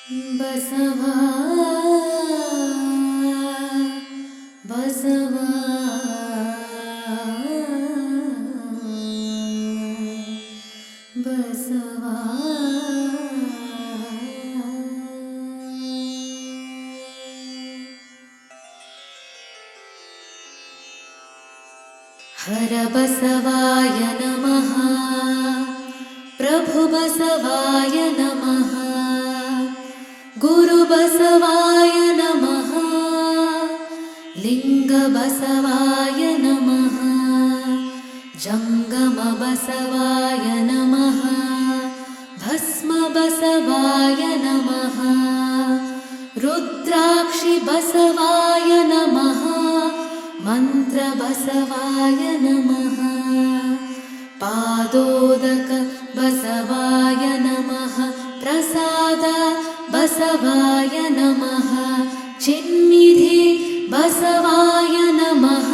ಬಸವ ಬಸವ ಬಸವ ಹರ ಬಸವಾಯ ನಮಃ ಪ್ರಭು ಬಸವಾಯ ನಮಃ ಗುರು ಬಸವಾಯ ನಮಃ ಲಿಂಗ ಬಸವಾಯ ನಮಃ ಜಂಗಮ ಬಸವಾಯ ನಮಃ ಭಸ್ಮ ಬಸವಾಯ ನಮಃ ರುದ್ರಾಕ್ಷಿ ಬಸವಾಯ ನಮಃ ಮಂತ್ರ ಬಸವಾಯ ನಮಃ ಪಾದೋದಕ ಬಸವಾಯ ನಮಃ ಪ್ರಸಾದ ಬಸವಾಯ ನಮಃ ಚಿನ್ನಿಧಿ ಬಸವಾಯ ನಮಃ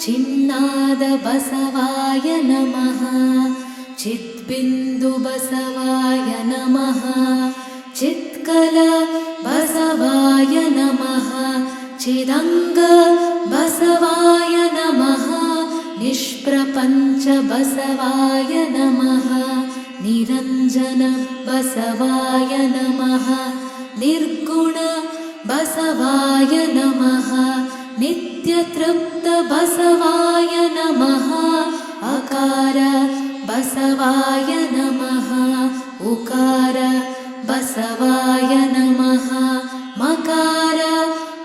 ಚಿನ್ನಾದ ಬಸವಾಯ ನಮಃ ಚಿತ್ಬಿಂದು ಬಸವಾಯ ನಮಃ ಚಿತ್ಕಲ ಬಸವಾಯ ನಮಃ ಚಿದಂಗ ಬಸವಾಯ ನಮಃ ನಿಷ್ಪ್ರಪಂಚ ಬಸವಾಯ ನಮಃ ನಿರಂಜನ ಬಸವಾಯ ನಮಃ ನಿರ್ಗುಣ ಬಸವಾಯ ನಮಃ ನಿತ್ಯತೃಪ್ತ ಬಸವಾಯ ನಮಃ ಅಕಾರ ಬಸವಾಯ ನಮಃ ಉಕಾರ ಬಸವಾಯ ನಮಃ ಮಕಾರ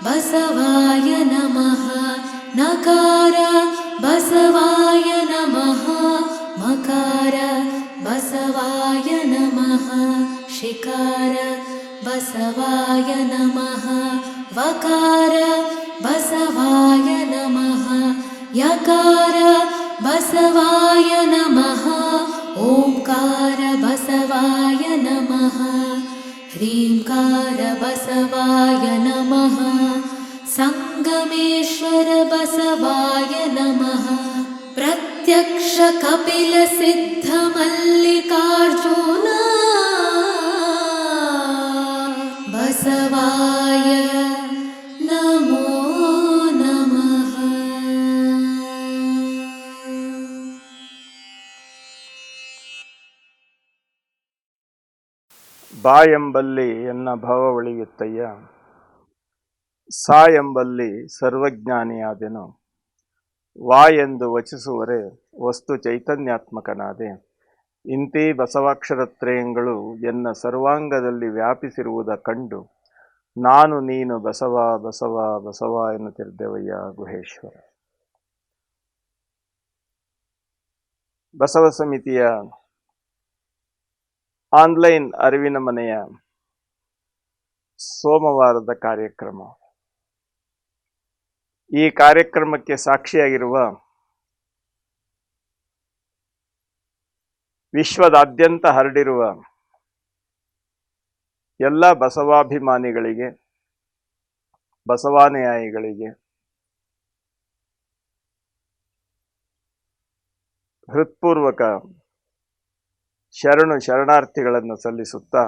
ಬಸವಾಯ ನಮಃ ನಕಾರ ಬಸವಾಯ ನಮಃ ಮಕಾರ ಬಸವಾಯ ನಮಃ ಶಿಕಾರ ಬಸವಾಯ ನಮಃ ವಕಾರ ಬಸವಾಯ ನಮಃ ಯಕಾರ ಬಸವಾಯ ನಮಃ ಓಂಕಾರ ಬಸವಾಯ ನಮಃ ಹ್ರೀಂಕಾರ ಬಸವಾಯ ನಮಃ ಸಂಗಮೇಶ್ವರ ಬಸವಾಯ ನಮಃ ಪ್ರತ್ಯಕ್ಷ ಕಪಿಲ ಸಿದ್ಧ ಮಲ್ಲಿಕಾರ್ಜುನ ಬಸವಾಯ ನಮೋ ನಮಃ. ಬಾ ಎಂಬಲ್ಲಿ ಎನ್ನ ಭವ ಒಳಿಯುತ್ತಯ್ಯ, ಸಾ ಎಂಬಲ್ಲಿ ಸರ್ವಜ್ಞಾನಿಯಾದೆನು, ವಾ ಎಂದು ವಚಿಸುವರೆ ವಸ್ತು ಚೈತನ್ಯಾತ್ಮಕನಾದೆ. ಇಂತಿ ಬಸವಾಕ್ಷರತ್ರಯಗಳು ಎನ್ನ ಸರ್ವಾಂಗದಲ್ಲಿ ವ್ಯಾಪಿಸಿರುವುದ ಕಂಡು ನಾನು ನೀನು ಬಸವ ಬಸವ ಬಸವ ಎನ್ನುತ್ತಿದ್ದೆವಯ್ಯ ಗುಹೇಶ್ವರ. ಬಸವ ಸಮಿತಿಯ ಆನ್ಲೈನ್ ಅರಿವಿನ ಮನೆಯ ಸೋಮವಾರದ ಕಾರ್ಯಕ್ರಮ. ಈ ಕಾರ್ಯಕ್ರಮಕ್ಕೆ ಸಾಕ್ಷಿಯಾಗಿರುವ ವಿಶ್ವದಾದ್ಯಂತ ಹರಡಿರುವ ಎಲ್ಲ ಬಸವಾಭಿಮಾನಿಗಳಿಗೆ, ಬಸವಾನುಯಾಯಿಗಳಿಗೆ ಹೃತ್ಪೂರ್ವಕ ಶರಣಾರ್ಥಿಗಳನ್ನು ಸಲ್ಲಿಸುತ್ತಾ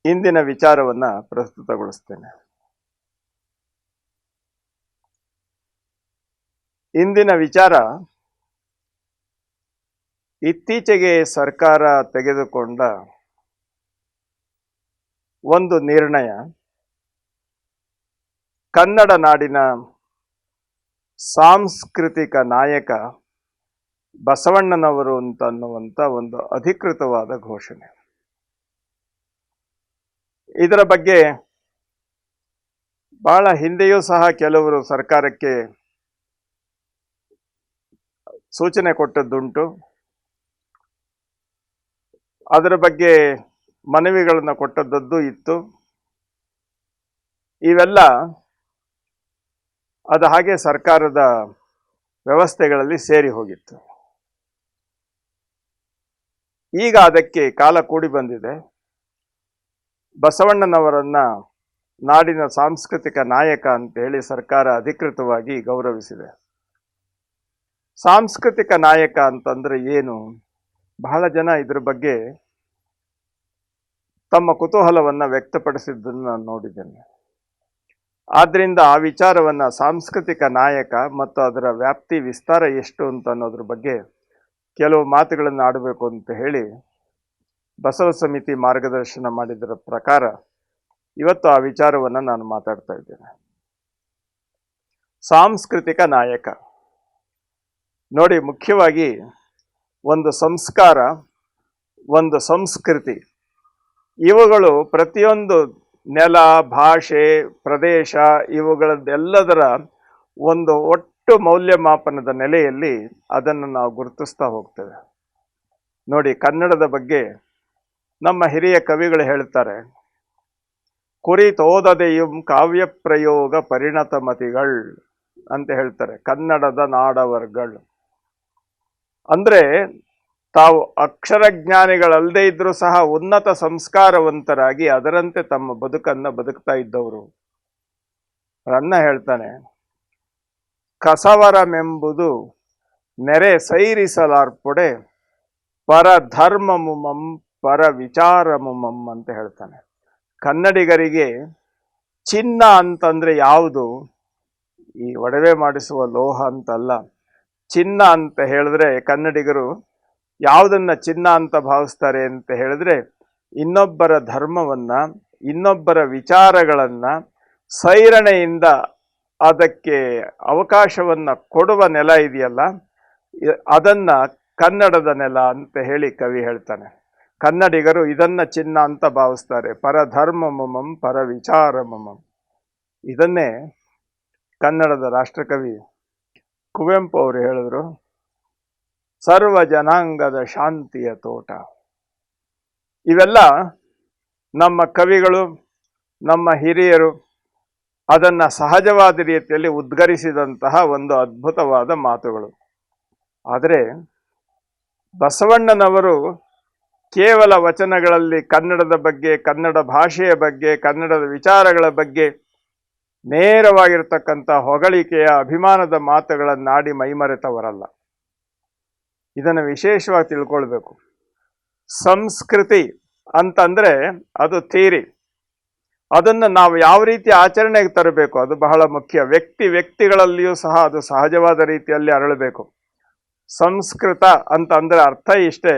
ಇಂದಿನ ವಿಚಾರವನ್ನು ಪ್ರಸ್ತುತಗೊಳಿಸ್ತೇನೆ. ಇಂದಿನ ವಿಚಾರ ಇತ್ತೀಚೆಗೆ ಸರ್ಕಾರ ತೆಗೆದುಕೊಂಡ ಒಂದು ನಿರ್ಣಯ, ಕನ್ನಡ ನಾಡಿನ ಸಾಂಸ್ಕೃತಿಕ ನಾಯಕ ಬಸವಣ್ಣನವರು ಅಂತನ್ನುವಂಥ ಒಂದು ಅಧಿಕೃತವಾದ ಘೋಷಣೆ. ಇದರ ಬಗ್ಗೆ ಬಹಳ ಹಿಂದೆಯೂ ಸಹ ಕೆಲವರು ಸರ್ಕಾರಕ್ಕೆ ಸೂಚನೆ ಕೊಟ್ಟದ್ದುಂಟು. ಅದರ ಬಗ್ಗೆ ಮನವಿಗಳನ್ನು ಕೊಟ್ಟದ್ದು ಇತ್ತು. ಇವೆಲ್ಲ ಅದು ಹಾಗೆ ಸರ್ಕಾರದ ವ್ಯವಸ್ಥೆಗಳಲ್ಲಿ ಸೇರಿ ಹೋಗಿತ್ತು. ಈಗ ಅದಕ್ಕೆ ಕಾಲ ಕೂಡಿ ಬಂದಿದೆ. ಬಸವಣ್ಣನವರನ್ನ ನಾಡಿನ ಸಾಂಸ್ಕೃತಿಕ ನಾಯಕ ಅಂತ ಹೇಳಿ ಸರ್ಕಾರ ಅಧಿಕೃತವಾಗಿ ಗೌರವಿಸಿದೆ. ಸಾಂಸ್ಕೃತಿಕ ನಾಯಕ ಅಂತಂದ್ರೆ ಏನು? ಬಹಳ ಜನ ಇದ್ರ ಬಗ್ಗೆ ತಮ್ಮ ಕುತೂಹಲವನ್ನು ವ್ಯಕ್ತಪಡಿಸಿದ್ದನ್ನು ನಾನು ನೋಡಿದ್ದೇನೆ. ಆದ್ದರಿಂದ ಆ ವಿಚಾರವನ್ನು ಸಾಂಸ್ಕೃತಿಕ ನಾಯಕ ಮತ್ತು ಅದರ ವ್ಯಾಪ್ತಿ ವಿಸ್ತಾರ ಎಷ್ಟು ಅಂತ ಅನ್ನೋದ್ರ ಬಗ್ಗೆ ಕೆಲವು ಮಾತುಗಳನ್ನು ಆಡಬೇಕು ಅಂತ ಹೇಳಿ ಬಸವ ಸಮಿತಿ ಮಾರ್ಗದರ್ಶನ ಮಾಡಿದರ ಪ್ರಕಾರ ಇವತ್ತು ಆ ವಿಚಾರವನ್ನು ನಾನು ಮಾತಾಡ್ತಾ ಇದ್ದೇನೆ. ಸಾಂಸ್ಕೃತಿಕ ನಾಯಕ ನೋಡಿ, ಮುಖ್ಯವಾಗಿ ಒಂದು ಸಂಸ್ಕಾರ, ಒಂದು ಸಂಸ್ಕೃತಿ, ಇವುಗಳು ಪ್ರತಿಯೊಂದು ನೆಲ, ಭಾಷೆ, ಪ್ರದೇಶ ಇವುಗಳದ್ದೆಲ್ಲದರ ಒಂದು ಒಟ್ಟು ಮೌಲ್ಯಮಾಪನದ ನೆಲೆಯಲ್ಲಿ ಅದನ್ನು ನಾವು ಗುರುತಿಸ್ತಾ ಹೋಗ್ತೇವೆ. ನೋಡಿ, ಕನ್ನಡದ ಬಗ್ಗೆ ನಮ್ಮ ಹಿರಿಯ ಕವಿಗಳು ಹೇಳ್ತಾರೆ, ಕುರಿತೋದದೆಯುಂ ಕಾವ್ಯ ಪ್ರಯೋಗ ಪರಿಣತ ಮತಿಗಳ್ ಅಂತ ಹೇಳ್ತಾರೆ. ಕನ್ನಡದ ನಾಡವರ್ಗಳು ಅಂದ್ರೆ ತಾವು ಅಕ್ಷರಜ್ಞಾನಿಗಳಲ್ಲದೆ ಇದ್ರೂ ಸಹ ಉನ್ನತ ಸಂಸ್ಕಾರವಂತರಾಗಿ ಅದರಂತೆ ತಮ್ಮ ಬದುಕನ್ನು ಬದುಕ್ತಾ ಇದ್ದವರು. ರನ್ನ ಹೇಳ್ತಾನೆ, ಕಸವರಮೆಂಬುದು ನೆರೆ ಸೈರಿಸಲಾರ್ಪೊಡೆ ಪರಧರ್ಮಮುಮಂ ಪರ ವಿಚಾರಮುಮಂ ಅಂತ ಹೇಳ್ತಾನೆ. ಕನ್ನಡಿಗರಿಗೆ ಚಿನ್ನ ಅಂತಂದ್ರೆ ಯಾವುದು? ಈ ಒಡವೆ ಮಾಡಿಸುವ ಲೋಹ ಅಂತಲ್ಲ. ಚಿನ್ನ ಅಂತ ಹೇಳಿದ್ರೆ ಕನ್ನಡಿಗರು ಯಾವುದನ್ನ ಚಿನ್ನ ಅಂತ ಭಾವಿಸ್ತಾರೆ ಅಂತ ಹೇಳಿದ್ರೆ, ಇನ್ನೊಬ್ಬರ ಧರ್ಮವನ್ನ, ಇನ್ನೊಬ್ಬರ ವಿಚಾರಗಳನ್ನ ಸೈರಣೆಯಿಂದ ಅದಕ್ಕೆ ಅವಕಾಶವನ್ನ ಕೊಡುವ ನೆಲ ಇದೆಯಲ್ಲ, ಅದನ್ನ ಕನ್ನಡದ ನೆಲ ಅಂತ ಹೇಳಿ ಕವಿ ಹೇಳ್ತಾನೆ. ಕನ್ನಡಿಗರು ಇದನ್ನ ಚಿನ್ನ ಅಂತ ಭಾವಿಸ್ತಾರೆ. ಪರಧರ್ಮಮಂ ಪರ ವಿಚಾರಮಮಂ. ಇದನ್ನೇ ಕನ್ನಡದ ರಾಷ್ಟ್ರಕವಿ ಕುವೆಂಪು ಅವರು ಹೇಳಿದ್ರು, ಸರ್ವ ಜನಾಂಗದ ಶಾಂತಿಯ ತೋಟ. ಇವೆಲ್ಲ ನಮ್ಮ ಕವಿಗಳು, ನಮ್ಮ ಹಿರಿಯರು ಅದನ್ನು ಸಹಜವಾದ ರೀತಿಯಲ್ಲಿ ಉದ್ಗರಿಸಿದಂತಹ ಒಂದು ಅದ್ಭುತವಾದ ಮಾತುಗಳು. ಆದರೆ ಬಸವಣ್ಣನವರು ಕೇವಲ ವಚನಗಳಲ್ಲಿ ಕನ್ನಡದ ಬಗ್ಗೆ, ಕನ್ನಡ ಭಾಷೆಯ ಬಗ್ಗೆ, ಕನ್ನಡದ ವಿಚಾರಗಳ ಬಗ್ಗೆ ನೇರವಾಗಿರ್ತಕ್ಕಂಥ ಹೊಗಳಿಕೆಯ, ಅಭಿಮಾನದ ಮಾತುಗಳನ್ನಾಡಿ ಮೈಮರೆತವರಲ್ಲ. ಇದನ್ನು ವಿಶೇಷವಾಗಿ ತಿಳ್ಕೊಳ್ಬೇಕು. ಸಂಸ್ಕೃತಿ ಅಂತಂದ್ರೆ ಅದು ಥಿಯರಿ. ಅದನ್ನು ನಾವು ಯಾವ ರೀತಿ ಆಚರಣೆಗೆ ತರಬೇಕು ಅದು ಬಹಳ ಮುಖ್ಯ. ವ್ಯಕ್ತಿಗಳಲ್ಲಿಯೂ ಸಹ ಅದು ಸಹಜವಾದ ರೀತಿಯಲ್ಲಿ ಅರಳಬೇಕು. ಸಂಸ್ಕೃತ ಅಂತ ಅಂದ್ರೆ ಅರ್ಥ ಇಷ್ಟೇ,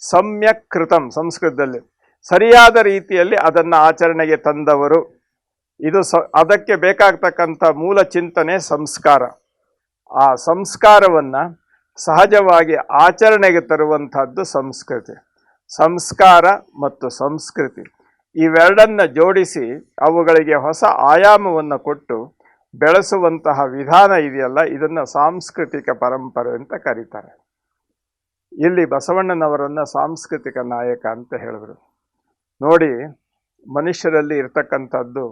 ಸಮ್ಯಕ್ ಕೃತಂ. ಸಂಸ್ಕೃತದಲ್ಲಿ ಸರಿಯಾದ ರೀತಿಯಲ್ಲಿ ಅದನ್ನು ಆಚರಣೆಗೆ ತಂದವರು. ಇದು ಅದಕ್ಕೆ ಬೇಕಾಗ್ತಕ್ಕಂಥ ಮೂಲ ಚಿಂತನೆ ಸಂಸ್ಕಾರ. ಆ ಸಂಸ್ಕಾರವನ್ನ ಸಹಜವಾಗಿ ಆಚರಣೆಗೆ ತರುವಂತಹದ್ದು ಸಂಸ್ಕೃತಿ. ಸಂಸ್ಕಾರ ಮತ್ತು ಸಂಸ್ಕೃತಿ ಇವೆರಡನ್ನ ಜೋಡಿಸಿ ಅವುಗಳಿಗೆ ಹೊಸ ಆಯಾಮವನ್ನು ಕೊಟ್ಟು ಬೆಳೆಸುವಂತಹ ವಿಧಾನ ಇದೆಯಲ್ಲ, ಇದನ್ನು ಸಾಂಸ್ಕೃತಿಕ ಪರಂಪರೆ ಅಂತ ಕರೀತಾರೆ. ಇಲ್ಲಿ ಬಸವಣ್ಣನವರನ್ನ ಸಾಂಸ್ಕೃತಿಕ ನಾಯಕ ಅಂತ ಹೇಳಿದ್ರು. ನೋಡಿ, ಮನುಷ್ಯರಲ್ಲಿ ಇರ್ತಕ್ಕಂಥದ್ದು,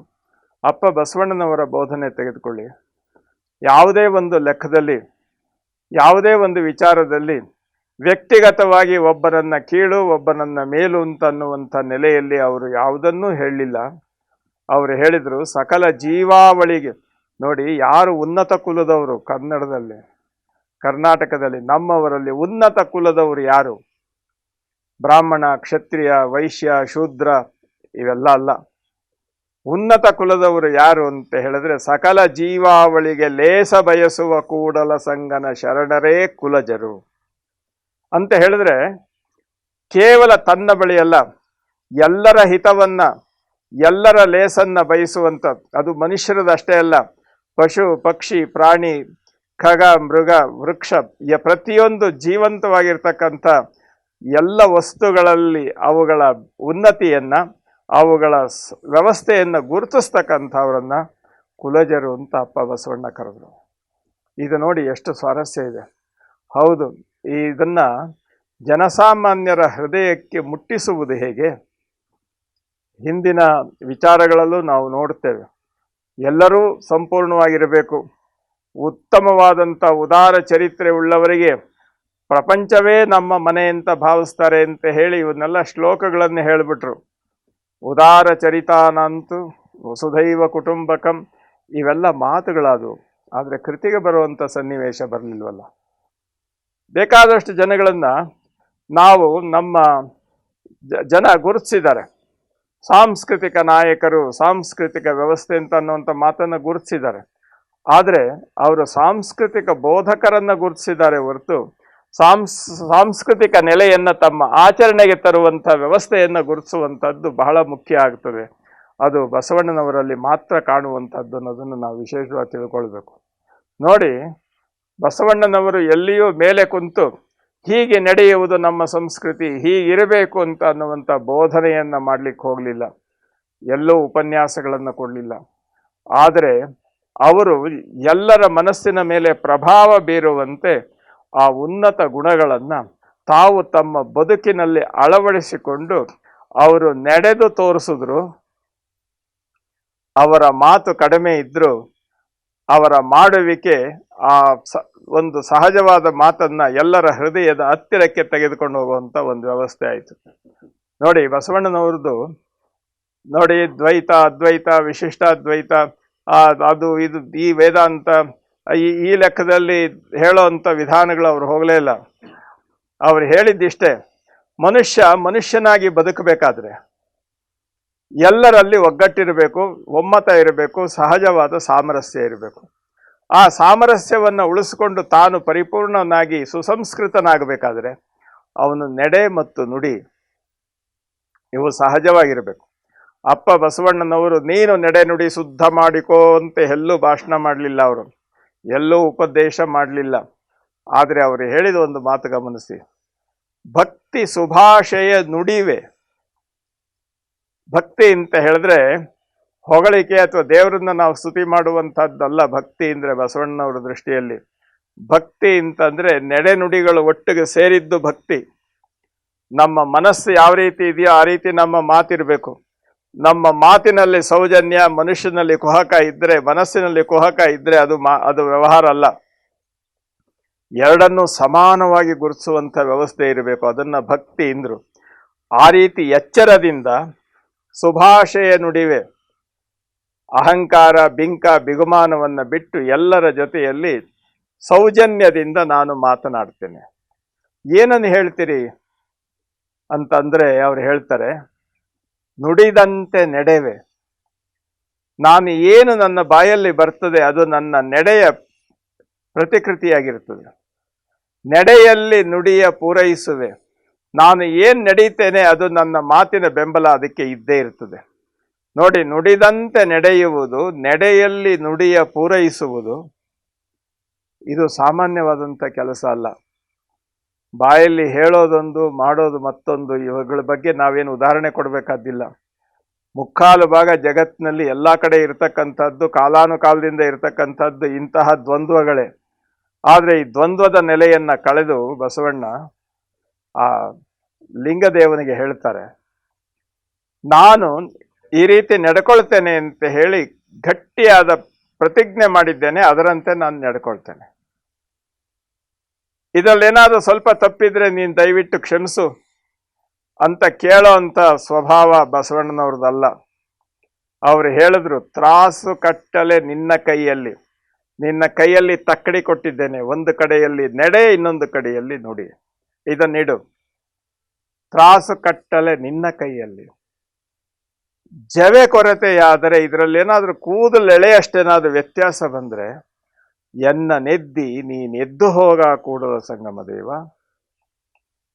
ಅಪ್ಪ ಬಸವಣ್ಣನವರ ಬೋಧನೆ ತೆಗೆದುಕೊಳ್ಳಿ, ಯಾವುದೇ ಒಂದು ಲೆಕ್ಕದಲ್ಲಿ, ಯಾವುದೇ ಒಂದು ವಿಚಾರದಲ್ಲಿ ವ್ಯಕ್ತಿಗತವಾಗಿ ಒಬ್ಬರನ್ನ ಕೀಳು, ಒಬ್ಬನನ್ನ ಮೇಲು ಅಂತ ಅನ್ನುವಂಥ ನೆಲೆಯಲ್ಲಿ ಅವರು ಯಾವುದನ್ನೂ ಹೇಳಲಿಲ್ಲ. ಅವರು ಹೇಳಿದರು ಸಕಲ ಜೀವಾವಳಿಗೆ. ನೋಡಿ, ಯಾರು ಉನ್ನತ ಕುಲದವರು ಕನ್ನಡದಲ್ಲಿ, ಕರ್ನಾಟಕದಲ್ಲಿ ನಮ್ಮವರಲ್ಲಿ ಉನ್ನತ ಕುಲದವರು ಯಾರು? ಬ್ರಾಹ್ಮಣ, ಕ್ಷತ್ರಿಯ, ವೈಶ್ಯ, ಶೂದ್ರ ಇವೆಲ್ಲ ಅಲ್ಲ. ಉನ್ನತ ಕುಲದವರು ಯಾರು ಅಂತ ಹೇಳಿದ್ರೆ, ಸಕಲ ಜೀವಾವಳಿಗೆ ಲೇಸ ಬಯಸುವ ಕೂಡಲ ಸಂಗನ ಶರಣರೇ ಕುಲಜರು ಅಂತ ಹೇಳಿದ್ರೆ, ಕೇವಲ ತನ್ನ ಬಳಿಯಲ್ಲ, ಎಲ್ಲರ ಹಿತವನ್ನ, ಎಲ್ಲರ ಲೇಸನ್ನ ಬಯಸುವಂಥ, ಅದು ಮನುಷ್ಯರದಷ್ಟೇ ಅಲ್ಲ, ಪಶು ಪಕ್ಷಿ ಪ್ರಾಣಿ ಖಗ ಮೃಗ ವೃಕ್ಷ ಪ್ರತಿಯೊಂದು ಜೀವಂತವಾಗಿರ್ತಕ್ಕಂಥ ಎಲ್ಲ ವಸ್ತುಗಳಲ್ಲಿ ಅವುಗಳ ಉನ್ನತಿಯನ್ನ, ಅವುಗಳ ವ್ಯವಸ್ಥೆಯನ್ನು ಗುರುತಿಸ್ತಕ್ಕಂಥವ್ರನ್ನ ಕುಲಜರು ಅಂತ ಅಪ್ಪ ಬಸವಣ್ಣ ಕರೆದ್ರು. ಇದು ನೋಡಿ ಎಷ್ಟು ಸ್ವಾರಸ್ಯ ಇದೆ. ಹೌದು, ಇದನ್ನ ಜನಸಾಮಾನ್ಯರ ಹೃದಯಕ್ಕೆ ಮುಟ್ಟಿಸುವುದು ಹೇಗೆ? ಹಿಂದಿನ ವಿಚಾರಗಳಲ್ಲೂ ನಾವು ನೋಡ್ತೇವೆ, ಎಲ್ಲರೂ ಸಂಪೂರ್ಣವಾಗಿರಬೇಕು, ಉತ್ತಮವಾದಂಥ ಉದಾರ ಚರಿತ್ರೆ ಉಳ್ಳವರಿಗೆ ಪ್ರಪಂಚವೇ ನಮ್ಮ ಮನೆ ಅಂತ ಭಾವಿಸ್ತಾರೆ ಅಂತ ಹೇಳಿ ಇವನ್ನೆಲ್ಲ ಶ್ಲೋಕಗಳನ್ನು ಹೇಳಿಬಿಟ್ರು. ಉದಾರ ಚರಿತಾನಂತು ವಸುಧೈವ ಕುಟುಂಬಕಂ ಇವೆಲ್ಲ ಮಾತುಗಳಾದವು, ಆದರೆ ಕೃತಿಗೆ ಬರುವಂಥ ಸನ್ನಿವೇಶ ಬರಲಿಲ್ವಲ್ಲ. ಬೇಕಾದಷ್ಟು ಜನಗಳನ್ನು ನಾವು ನಮ್ಮ ಜನ ಗುರುತಿಸಿದ್ದಾರೆ. ಸಾಂಸ್ಕೃತಿಕ ನಾಯಕರು, ಸಾಂಸ್ಕೃತಿಕ ವ್ಯವಸ್ಥೆ ಅಂತ ಅನ್ನುವಂಥ ಮಾತನ್ನು ಗುರುತಿಸಿದ್ದಾರೆ. ಆದರೆ ಅವರು ಸಾಂಸ್ಕೃತಿಕ ಬೋಧಕರನ್ನು ಗುರುತಿಸಿದ್ದಾರೆ ಹೊರತು ಸಾಂಸ್ಕೃತಿಕ ನೆಲೆಯನ್ನು ತಮ್ಮ ಆಚರಣೆಗೆ ತರುವಂಥ ವ್ಯವಸ್ಥೆಯನ್ನು ಗುರುತಿಸುವಂಥದ್ದು ಬಹಳ ಮುಖ್ಯ ಆಗ್ತದೆ. ಅದು ಬಸವಣ್ಣನವರಲ್ಲಿ ಮಾತ್ರ ಕಾಣುವಂಥದ್ದು ಅನ್ನೋದನ್ನು ನಾವು ವಿಶೇಷವಾಗಿ ತಿಳ್ಕೊಳ್ಬೇಕು. ನೋಡಿ, ಬಸವಣ್ಣನವರು ಎಲ್ಲಿಯೂ ಮೇಲೆ ಕುಂತು ಹೀಗೆ ನಡೆಯುವುದು ನಮ್ಮ ಸಂಸ್ಕೃತಿ, ಹೀಗಿರಬೇಕು ಅಂತ ಅನ್ನುವಂಥ ಬೋಧನೆಯನ್ನು ಮಾಡಲಿಕ್ಕೆ ಹೋಗಲಿಲ್ಲ, ಎಲ್ಲೂ ಉಪನ್ಯಾಸಗಳನ್ನು ಕೊಡಲಿಲ್ಲ. ಆದರೆ ಅವರು ಎಲ್ಲರ ಮನಸ್ಸಿನ ಮೇಲೆ ಪ್ರಭಾವ ಬೀರುವಂತೆ ಆ ಉನ್ನತ ಗುಣಗಳನ್ನು ತಾವು ತಮ್ಮ ಬದುಕಿನಲ್ಲಿ ಅಳವಡಿಸಿಕೊಂಡು ಅವರು ನಡೆದು ತೋರಿಸಿದ್ರು. ಅವರ ಮಾತು ಕಡಿಮೆ ಇದ್ದರೂ ಅವರ ಮಾಡುವಿಕೆ ಆ ಒಂದು ಸಹಜವಾದ ಮಾತನ್ನ ಎಲ್ಲರ ಹೃದಯದ ಹತ್ತಿರಕ್ಕೆ ತೆಗೆದುಕೊಂಡು ಹೋಗುವಂಥ ಒಂದು ವ್ಯವಸ್ಥೆ ಆಯಿತು. ನೋಡಿ, ಬಸವಣ್ಣನವ್ರದ್ದು ನೋಡಿ, ದ್ವೈತ, ಅದ್ವೈತ, ವಿಶಿಷ್ಟಾದ್ವೈತ, ಅದು ಇದು, ಈ ವೇದಾಂತ, ಈ ಲೆಕ್ಕದಲ್ಲಿ ಹೇಳೋ ಅಂಥ ವಿಧಾನಗಳು ಅವ್ರು ಹೋಗಲೇ ಇಲ್ಲ. ಅವ್ರು ಹೇಳಿದ್ದಿಷ್ಟೇ, ಮನುಷ್ಯನಾಗಿ ಬದುಕಬೇಕಾದ್ರೆ ಎಲ್ಲರಲ್ಲಿ ಒಗ್ಗಟ್ಟಿರಬೇಕು, ಒಮ್ಮತ ಇರಬೇಕು, ಸಹಜವಾದ ಸಾಮರಸ್ಯ ಇರಬೇಕು. ಆ ಸಾಮರಸ್ಯವನ್ನು ಉಳಿಸಿಕೊಂಡು ತಾನು ಪರಿಪೂರ್ಣನಾಗಿ ಸುಸಂಸ್ಕೃತನಾಗಬೇಕಾದ್ರೆ ಅವನು ನಡೆ ಮತ್ತು ನುಡಿ ಇವು ಸಹಜವಾಗಿರಬೇಕು. ಅಪ್ಪ ಬಸವಣ್ಣನವರು ನೀನು ನಡೆ ನುಡಿ ಶುದ್ಧ ಮಾಡಿಕೋ ಅಂತ ಎಲ್ಲೂ ಭಾಷಣ ಮಾಡಲಿಲ್ಲ, ಅವರು ಎಲ್ಲೂ ಉಪದೇಶ ಮಾಡಲಿಲ್ಲ. ಆದರೆ ಅವರು ಹೇಳಿದ ಒಂದು ಮಾತು ಗಮನಿಸಿ, ಭಕ್ತಿ ಸುಭಾಷೆಯ ನುಡಿವೆ. ಭಕ್ತಿ ಅಂತ ಹೇಳಿದ್ರೆ ಹೊಗಳಿಕೆ ಅಥವಾ ದೇವರನ್ನ ನಾವು ಸ್ತುತಿ ಮಾಡುವಂಥದ್ದಲ್ಲ. ಭಕ್ತಿ ಅಂದರೆ ಬಸವಣ್ಣನವರ ದೃಷ್ಟಿಯಲ್ಲಿ ಭಕ್ತಿ ಅಂತಂದರೆ ನಡೆನುಡಿಗಳು ಒಟ್ಟಿಗೆ ಸೇರಿದ್ದು ಭಕ್ತಿ. ನಮ್ಮ ಮನಸ್ಸು ಯಾವ ರೀತಿ ಇದೆಯೋ ಆ ರೀತಿ ನಮ್ಮ ಮಾತಿರಬೇಕು. ನಮ್ಮ ಮಾತಿನಲ್ಲಿ ಸೌಜನ್ಯ, ಮನುಷ್ಯನಲ್ಲಿ ಕುಹಕ ಇದ್ದರೆ, ಮನಸ್ಸಿನಲ್ಲಿ ಕುಹಕ ಇದ್ದರೆ ಅದು ವ್ಯವಹಾರ ಅಲ್ಲ. ಎರಡನ್ನೂ ಸಮಾನವಾಗಿ ಗುರುತಿಸುವಂಥ ವ್ಯವಸ್ಥೆ ಇರಬೇಕು. ಅದನ್ನು ಭಕ್ತಿ ಎಂದರು. ಆ ರೀತಿ ಎಚ್ಚರದಿಂದ ಸುಭಾಷೆಯ ನುಡಿವೆ, ಅಹಂಕಾರ, ಬಿಂಕ, ಬಿಗುಮಾನವನ್ನು ಬಿಟ್ಟು ಎಲ್ಲರ ಜೊತೆಯಲ್ಲಿ ಸೌಜನ್ಯದಿಂದ ನಾನು ಮಾತನಾಡ್ತೇನೆ. ಏನನ್ನು ಹೇಳ್ತೀರಿ ಅಂತಂದರೆ ಅವ್ರು ಹೇಳ್ತಾರೆ, ನುಡಿದಂತೆ ನಡೆವೆ. ನಾನು ಏನು ನನ್ನ ಬಾಯಲ್ಲಿ ಬರ್ತದೆ ಅದು ನನ್ನ ನಡೆಯ ಪ್ರತಿಕೃತಿಯಾಗಿರ್ತದೆ. ನಡೆಯಲ್ಲಿ ನುಡಿಯ ಪೂರೈಸುವೆ. ನಾನು ಏನು ನಡೀತೇನೆ ಅದು ನನ್ನ ಮಾತಿನ ಬೆಂಬಲ ಅದಕ್ಕೆ ಇದ್ದೇ ಇರ್ತದೆ. ನೋಡಿ, ನುಡಿದಂತೆ ನಡೆಯುವುದು, ನಡೆಯಲ್ಲಿ ನುಡಿಯ ಪೂರೈಸುವುದು, ಇದು ಸಾಮಾನ್ಯವಾದಂಥ ಕೆಲಸ ಅಲ್ಲ. ಬಾಯಲ್ಲಿ ಹೇಳೋದೊಂದು, ಮಾಡೋದು ಮತ್ತೊಂದು. ಇವುಗಳ ಬಗ್ಗೆ ನಾವೇನು ಉದಾಹರಣೆ ಕೊಡಬೇಕಾದಿಲ್ಲ. ಮುಕ್ಕಾಲು ಭಾಗ ಜಗತ್ತಿನಲ್ಲಿ ಎಲ್ಲ ಕಡೆ ಇರತಕ್ಕಂಥದ್ದು, ಕಾಲಾನುಕಾಲದಿಂದ ಇರತಕ್ಕಂಥದ್ದು ಇಂತಹ ದ್ವಂದ್ವಗಳೇ. ಆದರೆ ಈ ದ್ವಂದ್ವದ ನೆಲೆಯನ್ನು ಕಳೆದು ಬಸವಣ್ಣ ಆ ಲಿಂಗದೇವನಿಗೆ ಹೇಳ್ತಾರೆ, ನಾನು ಈ ರೀತಿ ನಡ್ಕೊಳ್ತೇನೆ ಅಂತ ಹೇಳಿ ಗಟ್ಟಿಯಾದ ಪ್ರತಿಜ್ಞೆ ಮಾಡಿದ್ದೇನೆ, ಅದರಂತೆ ನಾನು ನಡ್ಕೊಳ್ತೇನೆ. ಇದರಲ್ಲೇನಾದರೂ ಸ್ವಲ್ಪ ತಪ್ಪಿದ್ರೆ ನೀನು ದಯವಿಟ್ಟು ಕ್ಷಮಿಸು ಅಂತ ಕೇಳೋ ಅಂಥ ಸ್ವಭಾವ ಬಸವಣ್ಣನವ್ರದ್ದಲ್ಲ. ಅವರು ಹೇಳಿದ್ರು, ತ್ರಾಸು ಕಟ್ಟಲೆ ನಿನ್ನ ಕೈಯಲ್ಲಿ, ನಿನ್ನ ಕೈಯಲ್ಲಿ ತಕ್ಕಡಿ ಕೊಟ್ಟಿದ್ದೇನೆ, ಒಂದು ಕಡೆಯಲ್ಲಿ ನಡೆ, ಇನ್ನೊಂದು ಕಡೆಯಲ್ಲಿ ನುಡಿ, ಇದನ್ನಿಡು. ತ್ರಾಸು ಕಟ್ಟಲೆ ನಿನ್ನ ಕೈಯಲ್ಲಿ. ಜವೆ ಕೊರತೆಯಾದರೆ, ಇದರಲ್ಲೇನಾದರೂ ಕೂದಲು ಎಳೆಯಷ್ಟೇನಾದರೂ ವ್ಯತ್ಯಾಸ ಬಂದರೆ ಎನ್ನ ನೆದ್ದಿ ನೀನೆದ್ದು ಹೋಗ ಕೂಡಲ ಸಂಗಮ ದೇವ.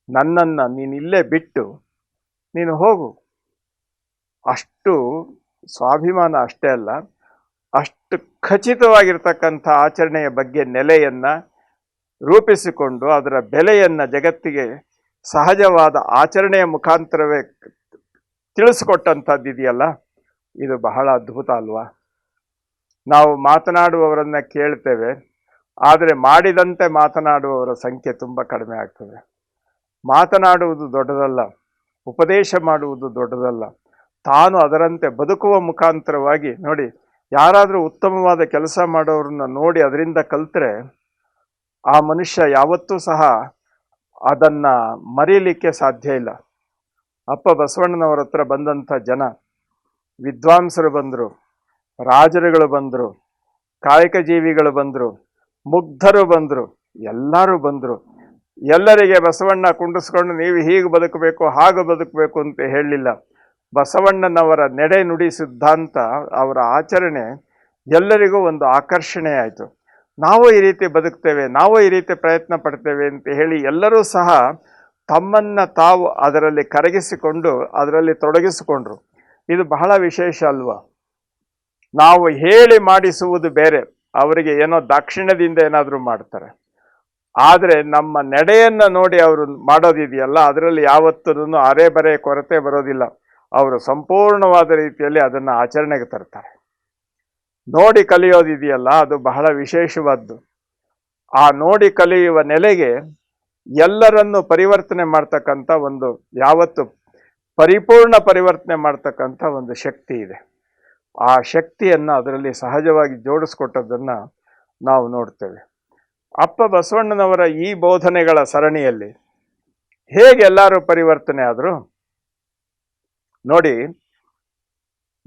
ನನ್ನನ್ನು ನೀನಿಲ್ಲೇ ಬಿಟ್ಟು ನೀನು ಹೋಗು. ಅಷ್ಟು ಸ್ವಾಭಿಮಾನ ಅಷ್ಟೇ ಅಲ್ಲ, ಅಷ್ಟು ಖಚಿತವಾಗಿರ್ತಕ್ಕಂಥ ಆಚರಣೆಯ ಬಗ್ಗೆ ನೆಲೆಯನ್ನು ರೂಪಿಸಿಕೊಂಡು ಅದರ ಬೆಲೆಯನ್ನು ಜಗತ್ತಿಗೆ ಸಹಜವಾದ ಆಚರಣೆಯ ಮುಖಾಂತರವೇ ತಿಳಿಸ್ಕೊಟ್ಟಂಥದ್ದಿದೆಯಲ್ಲ, ಇದು ಬಹಳ ಅದ್ಭುತ ಅಲ್ವಾ? ನಾವು ಮಾತನಾಡುವವರನ್ನು ಕೇಳ್ತೇವೆ, ಆದರೆ ಮಾಡಿದಂತೆ ಮಾತನಾಡುವವರ ಸಂಖ್ಯೆ ತುಂಬ ಕಡಿಮೆ ಆಗ್ತದೆ. ಮಾತನಾಡುವುದು ದೊಡ್ಡದಲ್ಲ, ಉಪದೇಶ ಮಾಡುವುದು ದೊಡ್ಡದಲ್ಲ, ತಾನು ಅದರಂತೆ ಬದುಕುವ ಮುಖಾಂತರವಾಗಿ. ನೋಡಿ, ಯಾರಾದರೂ ಉತ್ತಮವಾದ ಕೆಲಸ ಮಾಡೋರನ್ನ ನೋಡಿ ಅದರಿಂದ ಕಲ್ತ್ರೆ ಆ ಮನುಷ್ಯ ಯಾವತ್ತೂ ಸಹ ಅದನ್ನು ಮರೀಲಿಕ್ಕೆ ಸಾಧ್ಯ ಇಲ್ಲ. ಅಪ್ಪ ಬಸವಣ್ಣನವರ ಹತ್ರ ಬಂದಂಥ ಜನ, ವಿದ್ವಾಂಸರು ಬಂದರು, ರಾಜರುಗಳು ಬಂದರು, ಕಾಯಕ ಜೀವಿಗಳು ಬಂದರು, ಮುಗ್ಧರು ಬಂದರು, ಎಲ್ಲರೂ ಬಂದರು. ಎಲ್ಲರಿಗೆ ಬಸವಣ್ಣ ಕುಂಡಿಸ್ಕೊಂಡು ನೀವು ಹೀಗೆ ಬದುಕಬೇಕು, ಹಾಗೆ ಬದುಕಬೇಕು ಅಂತ ಹೇಳಲಿಲ್ಲ. ಬಸವಣ್ಣನವರ ನಡೆ ನುಡಿ ಸಿದ್ಧಾಂತ, ಅವರ ಆಚರಣೆ ಎಲ್ಲರಿಗೂ ಒಂದು ಆಕರ್ಷಣೆ ಆಯಿತು. ನಾವು ಈ ರೀತಿ ಬದುಕ್ತೇವೆ, ನಾವು ಈ ರೀತಿ ಪ್ರಯತ್ನ ಪಡ್ತೇವೆ ಅಂತ ಹೇಳಿ ಎಲ್ಲರೂ ಸಹ ತಮ್ಮನ್ನು ತಾವು ಅದರಲ್ಲಿ ಕರಗಿಸಿಕೊಂಡು ಅದರಲ್ಲಿ ತೊಡಗಿಸಿಕೊಂಡ್ರು. ಇದು ಬಹಳ ವಿಶೇಷ ಅಲ್ವಾ? ನಾವು ಹೇಳಿ ಮಾಡಿಸುವುದು ಬೇರೆ, ಅವರಿಗೆ ಏನೋ ದಾಕ್ಷಿಣ್ಯದಿಂದ ಏನಾದರೂ ಮಾಡ್ತಾರೆ. ಆದರೆ ನಮ್ಮ ನಡೆಯನ್ನು ನೋಡಿ ಅವರು ಮಾಡೋದಿದೆಯಲ್ಲ, ಅದರಲ್ಲಿ ಯಾವತ್ತೂ ಅರೆ ಬರೆ ಕೊರತೆ ಬರೋದಿಲ್ಲ. ಅವರು ಸಂಪೂರ್ಣವಾದ ರೀತಿಯಲ್ಲಿ ಅದನ್ನು ಆಚರಣೆಗೆ ತರ್ತಾರೆ. ನೋಡಿ ಕಲಿಯೋದಿದೆಯಲ್ಲ, ಅದು ಬಹಳ ವಿಶೇಷವಾದ್ದು. ಆ ನೋಡಿ ಕಲಿಯುವ ನೆಲೆಗೆ ಎಲ್ಲರನ್ನು ಪರಿವರ್ತನೆ ಮಾಡ್ತಕ್ಕಂಥ ಒಂದು, ಯಾವತ್ತು ಪರಿಪೂರ್ಣ ಪರಿವರ್ತನೆ ಮಾಡ್ತಕ್ಕಂಥ ಒಂದು ಶಕ್ತಿ ಇದೆ. ಆ ಶಕ್ತಿಯನ್ನು ಅದರಲ್ಲಿ ಸಹಜವಾಗಿ ಜೋಡಿಸ್ಕೊಟ್ಟದ್ದನ್ನು ನಾವು ನೋಡ್ತೇವೆ. ಅಪ್ಪ ಬಸವಣ್ಣನವರ ಈ ಬೋಧನೆಗಳ ಸರಣಿಯಲ್ಲಿ ಹೇಗೆ ಎಲ್ಲರೂ ಪರಿವರ್ತನೆ ಆದರು ನೋಡಿ.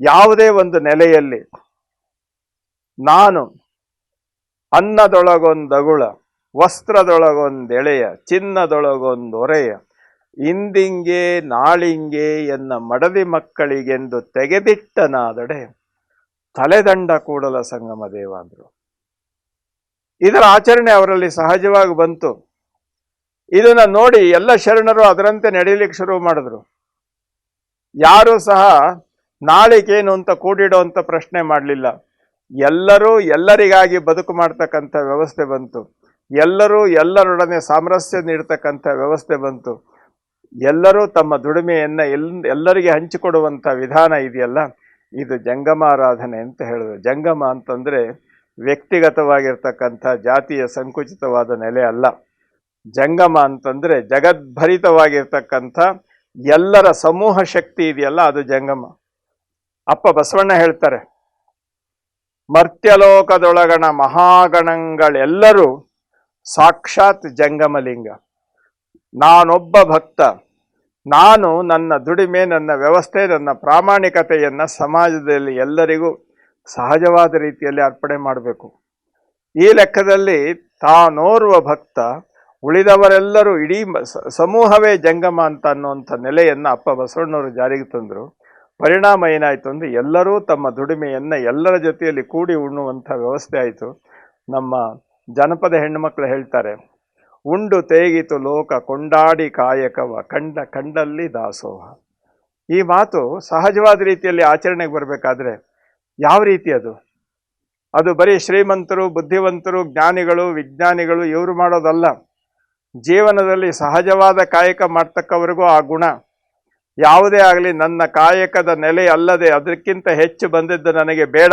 ಯಾವುದೇ ಒಂದು ನೆಲೆಯಲ್ಲಿ ನಾನು ಅನ್ನದೊಳಗೊಂದಗುಳ, ವಸ್ತ್ರದೊಳಗೊಂದೆಳೆಯ, ಚಿನ್ನದೊಳಗೊಂದೊರೆಯ, ಇಂದಿಂಗೆ ನಾಳಿಂಗೆ ಎನ್ನ ಮಡದಿ ಮಕ್ಕಳಿಗೆಂದು ತೆಗೆದಿಟ್ಟನಾದಡೆ ತಲೆದಂಡ ಕೂಡಲ ಸಂಗಮ ದೇವ ಅಂದರು. ಇದರ ಆಚರಣೆ ಅವರಲ್ಲಿ ಸಹಜವಾಗಿ ಬಂತು. ಇದನ್ನು ನೋಡಿ ಎಲ್ಲ ಶರಣರು ಅದರಂತೆ ನಡೆಯಲಿಕ್ಕೆ ಶುರು ಮಾಡಿದ್ರು. ಯಾರೂ ಸಹ ನಾಳಿಗೇನು ಅಂತ ಕೂಡಿಡುವಂಥ ಪ್ರಶ್ನೆ ಮಾಡಲಿಲ್ಲ. ಎಲ್ಲರೂ ಎಲ್ಲರಿಗಾಗಿ ಬದುಕು ಮಾಡ್ತಕ್ಕಂಥ ವ್ಯವಸ್ಥೆ ಬಂತು. ಎಲ್ಲರೂ ಎಲ್ಲರೊಡನೆ ಸಾಮರಸ್ಯ ನೀಡ್ತಕ್ಕಂಥ ವ್ಯವಸ್ಥೆ ಬಂತು. ಎಲ್ಲರೂ ತಮ್ಮ ದುಡಿಮೆಯನ್ನು ಎಲ್ಲರಿಗೆ ಹಂಚಿಕೊಡುವಂಥ ವಿಧಾನ ಇದೆಯಲ್ಲ, ಇದು ಜಂಗಮಾರಾಧನೆ ಅಂತ ಹೇಳಿದ್ರು. ಜಂಗಮ ಅಂತಂದರೆ ವ್ಯಕ್ತಿಗತವಾಗಿರ್ತಕ್ಕಂಥ ಜಾತಿಯ ಸಂಕುಚಿತವಾದ ನೆಲೆ ಅಲ್ಲ. ಜಂಗಮ ಅಂತಂದರೆ ಜಗದ್ಭರಿತವಾಗಿರ್ತಕ್ಕಂಥ ಎಲ್ಲರ ಸಮೂಹ ಶಕ್ತಿ ಇದೆಯಲ್ಲ, ಅದು ಜಂಗಮ. ಅಪ್ಪ ಬಸವಣ್ಣ ಹೇಳ್ತಾರೆ, ಮರ್ತ್ಯಲೋಕದೊಳಗಣ ಮಹಾಗಣಗಳೆಲ್ಲರೂ ಸಾಕ್ಷಾತ್ ಜಂಗಮಲಿಂಗ. ನಾನೊಬ್ಬ ಭಕ್ತ, ನಾನು ನನ್ನ ದುಡಿಮೆ, ನನ್ನ ವ್ಯವಸ್ಥೆ, ನನ್ನ ಪ್ರಾಮಾಣಿಕತೆಯನ್ನು ಸಮಾಜದಲ್ಲಿ ಎಲ್ಲರಿಗೂ ಸಹಜವಾದ ರೀತಿಯಲ್ಲಿ ಅರ್ಪಣೆ ಮಾಡಬೇಕು. ಈ ಲೆಕ್ಕದಲ್ಲಿ ತಾನೋರ್ವ ಭಕ್ತ, ಉಳಿದವರೆಲ್ಲರೂ ಇಡೀ ಸಮೂಹವೇ ಜಂಗಮ ಅಂತ ಅನ್ನುವಂಥ ನೆಲೆಯನ್ನು ಅಪ್ಪ ಬಸವಣ್ಣವರು ಜಾರಿಗೆ ತಂದರು. ಪರಿಣಾಮ ಏನಾಯಿತು ಅಂದರೆ ಎಲ್ಲರೂ ತಮ್ಮ ದುಡಿಮೆಯನ್ನು ಎಲ್ಲರ ಜೊತೆಯಲ್ಲಿ ಕೂಡಿ ಉಣ್ಣುವಂಥ ವ್ಯವಸ್ಥೆ ಆಯಿತು. ನಮ್ಮ ಜನಪದ ಹೆಣ್ಣುಮಕ್ಕಳು ಹೇಳ್ತಾರೆ, ಉಂಡು ತೇಗಿತು ಲೋಕ ಕೊಂಡಾಡಿ ಕಾಯಕವ ಕಂಡಲ್ಲಿ ದಾಸೋಹ. ಈ ಮಾತು ಸಹಜವಾದ ರೀತಿಯಲ್ಲಿ ಆಚರಣೆಗೆ ಬರಬೇಕಾದ್ರೆ ಯಾವ ರೀತಿ ಅದು ಬರೀ ಶ್ರೀಮಂತರು, ಬುದ್ಧಿವಂತರು, ಜ್ಞಾನಿಗಳು, ವಿಜ್ಞಾನಿಗಳು ಇವರು ಮಾಡೋದಲ್ಲ. ಜೀವನದಲ್ಲಿ ಸಹಜವಾದ ಕಾಯಕ ಮಾಡ್ತಕ್ಕವರಿಗೂ ಆ ಗುಣ ಯಾವುದೇ ಆಗಲಿ, ನನ್ನ ಕಾಯಕದ ನೆಲೆ ಅಲ್ಲದೆ ಅದಕ್ಕಿಂತ ಹೆಚ್ಚು ಬಂದಿದ್ದು ನನಗೆ ಬೇಡ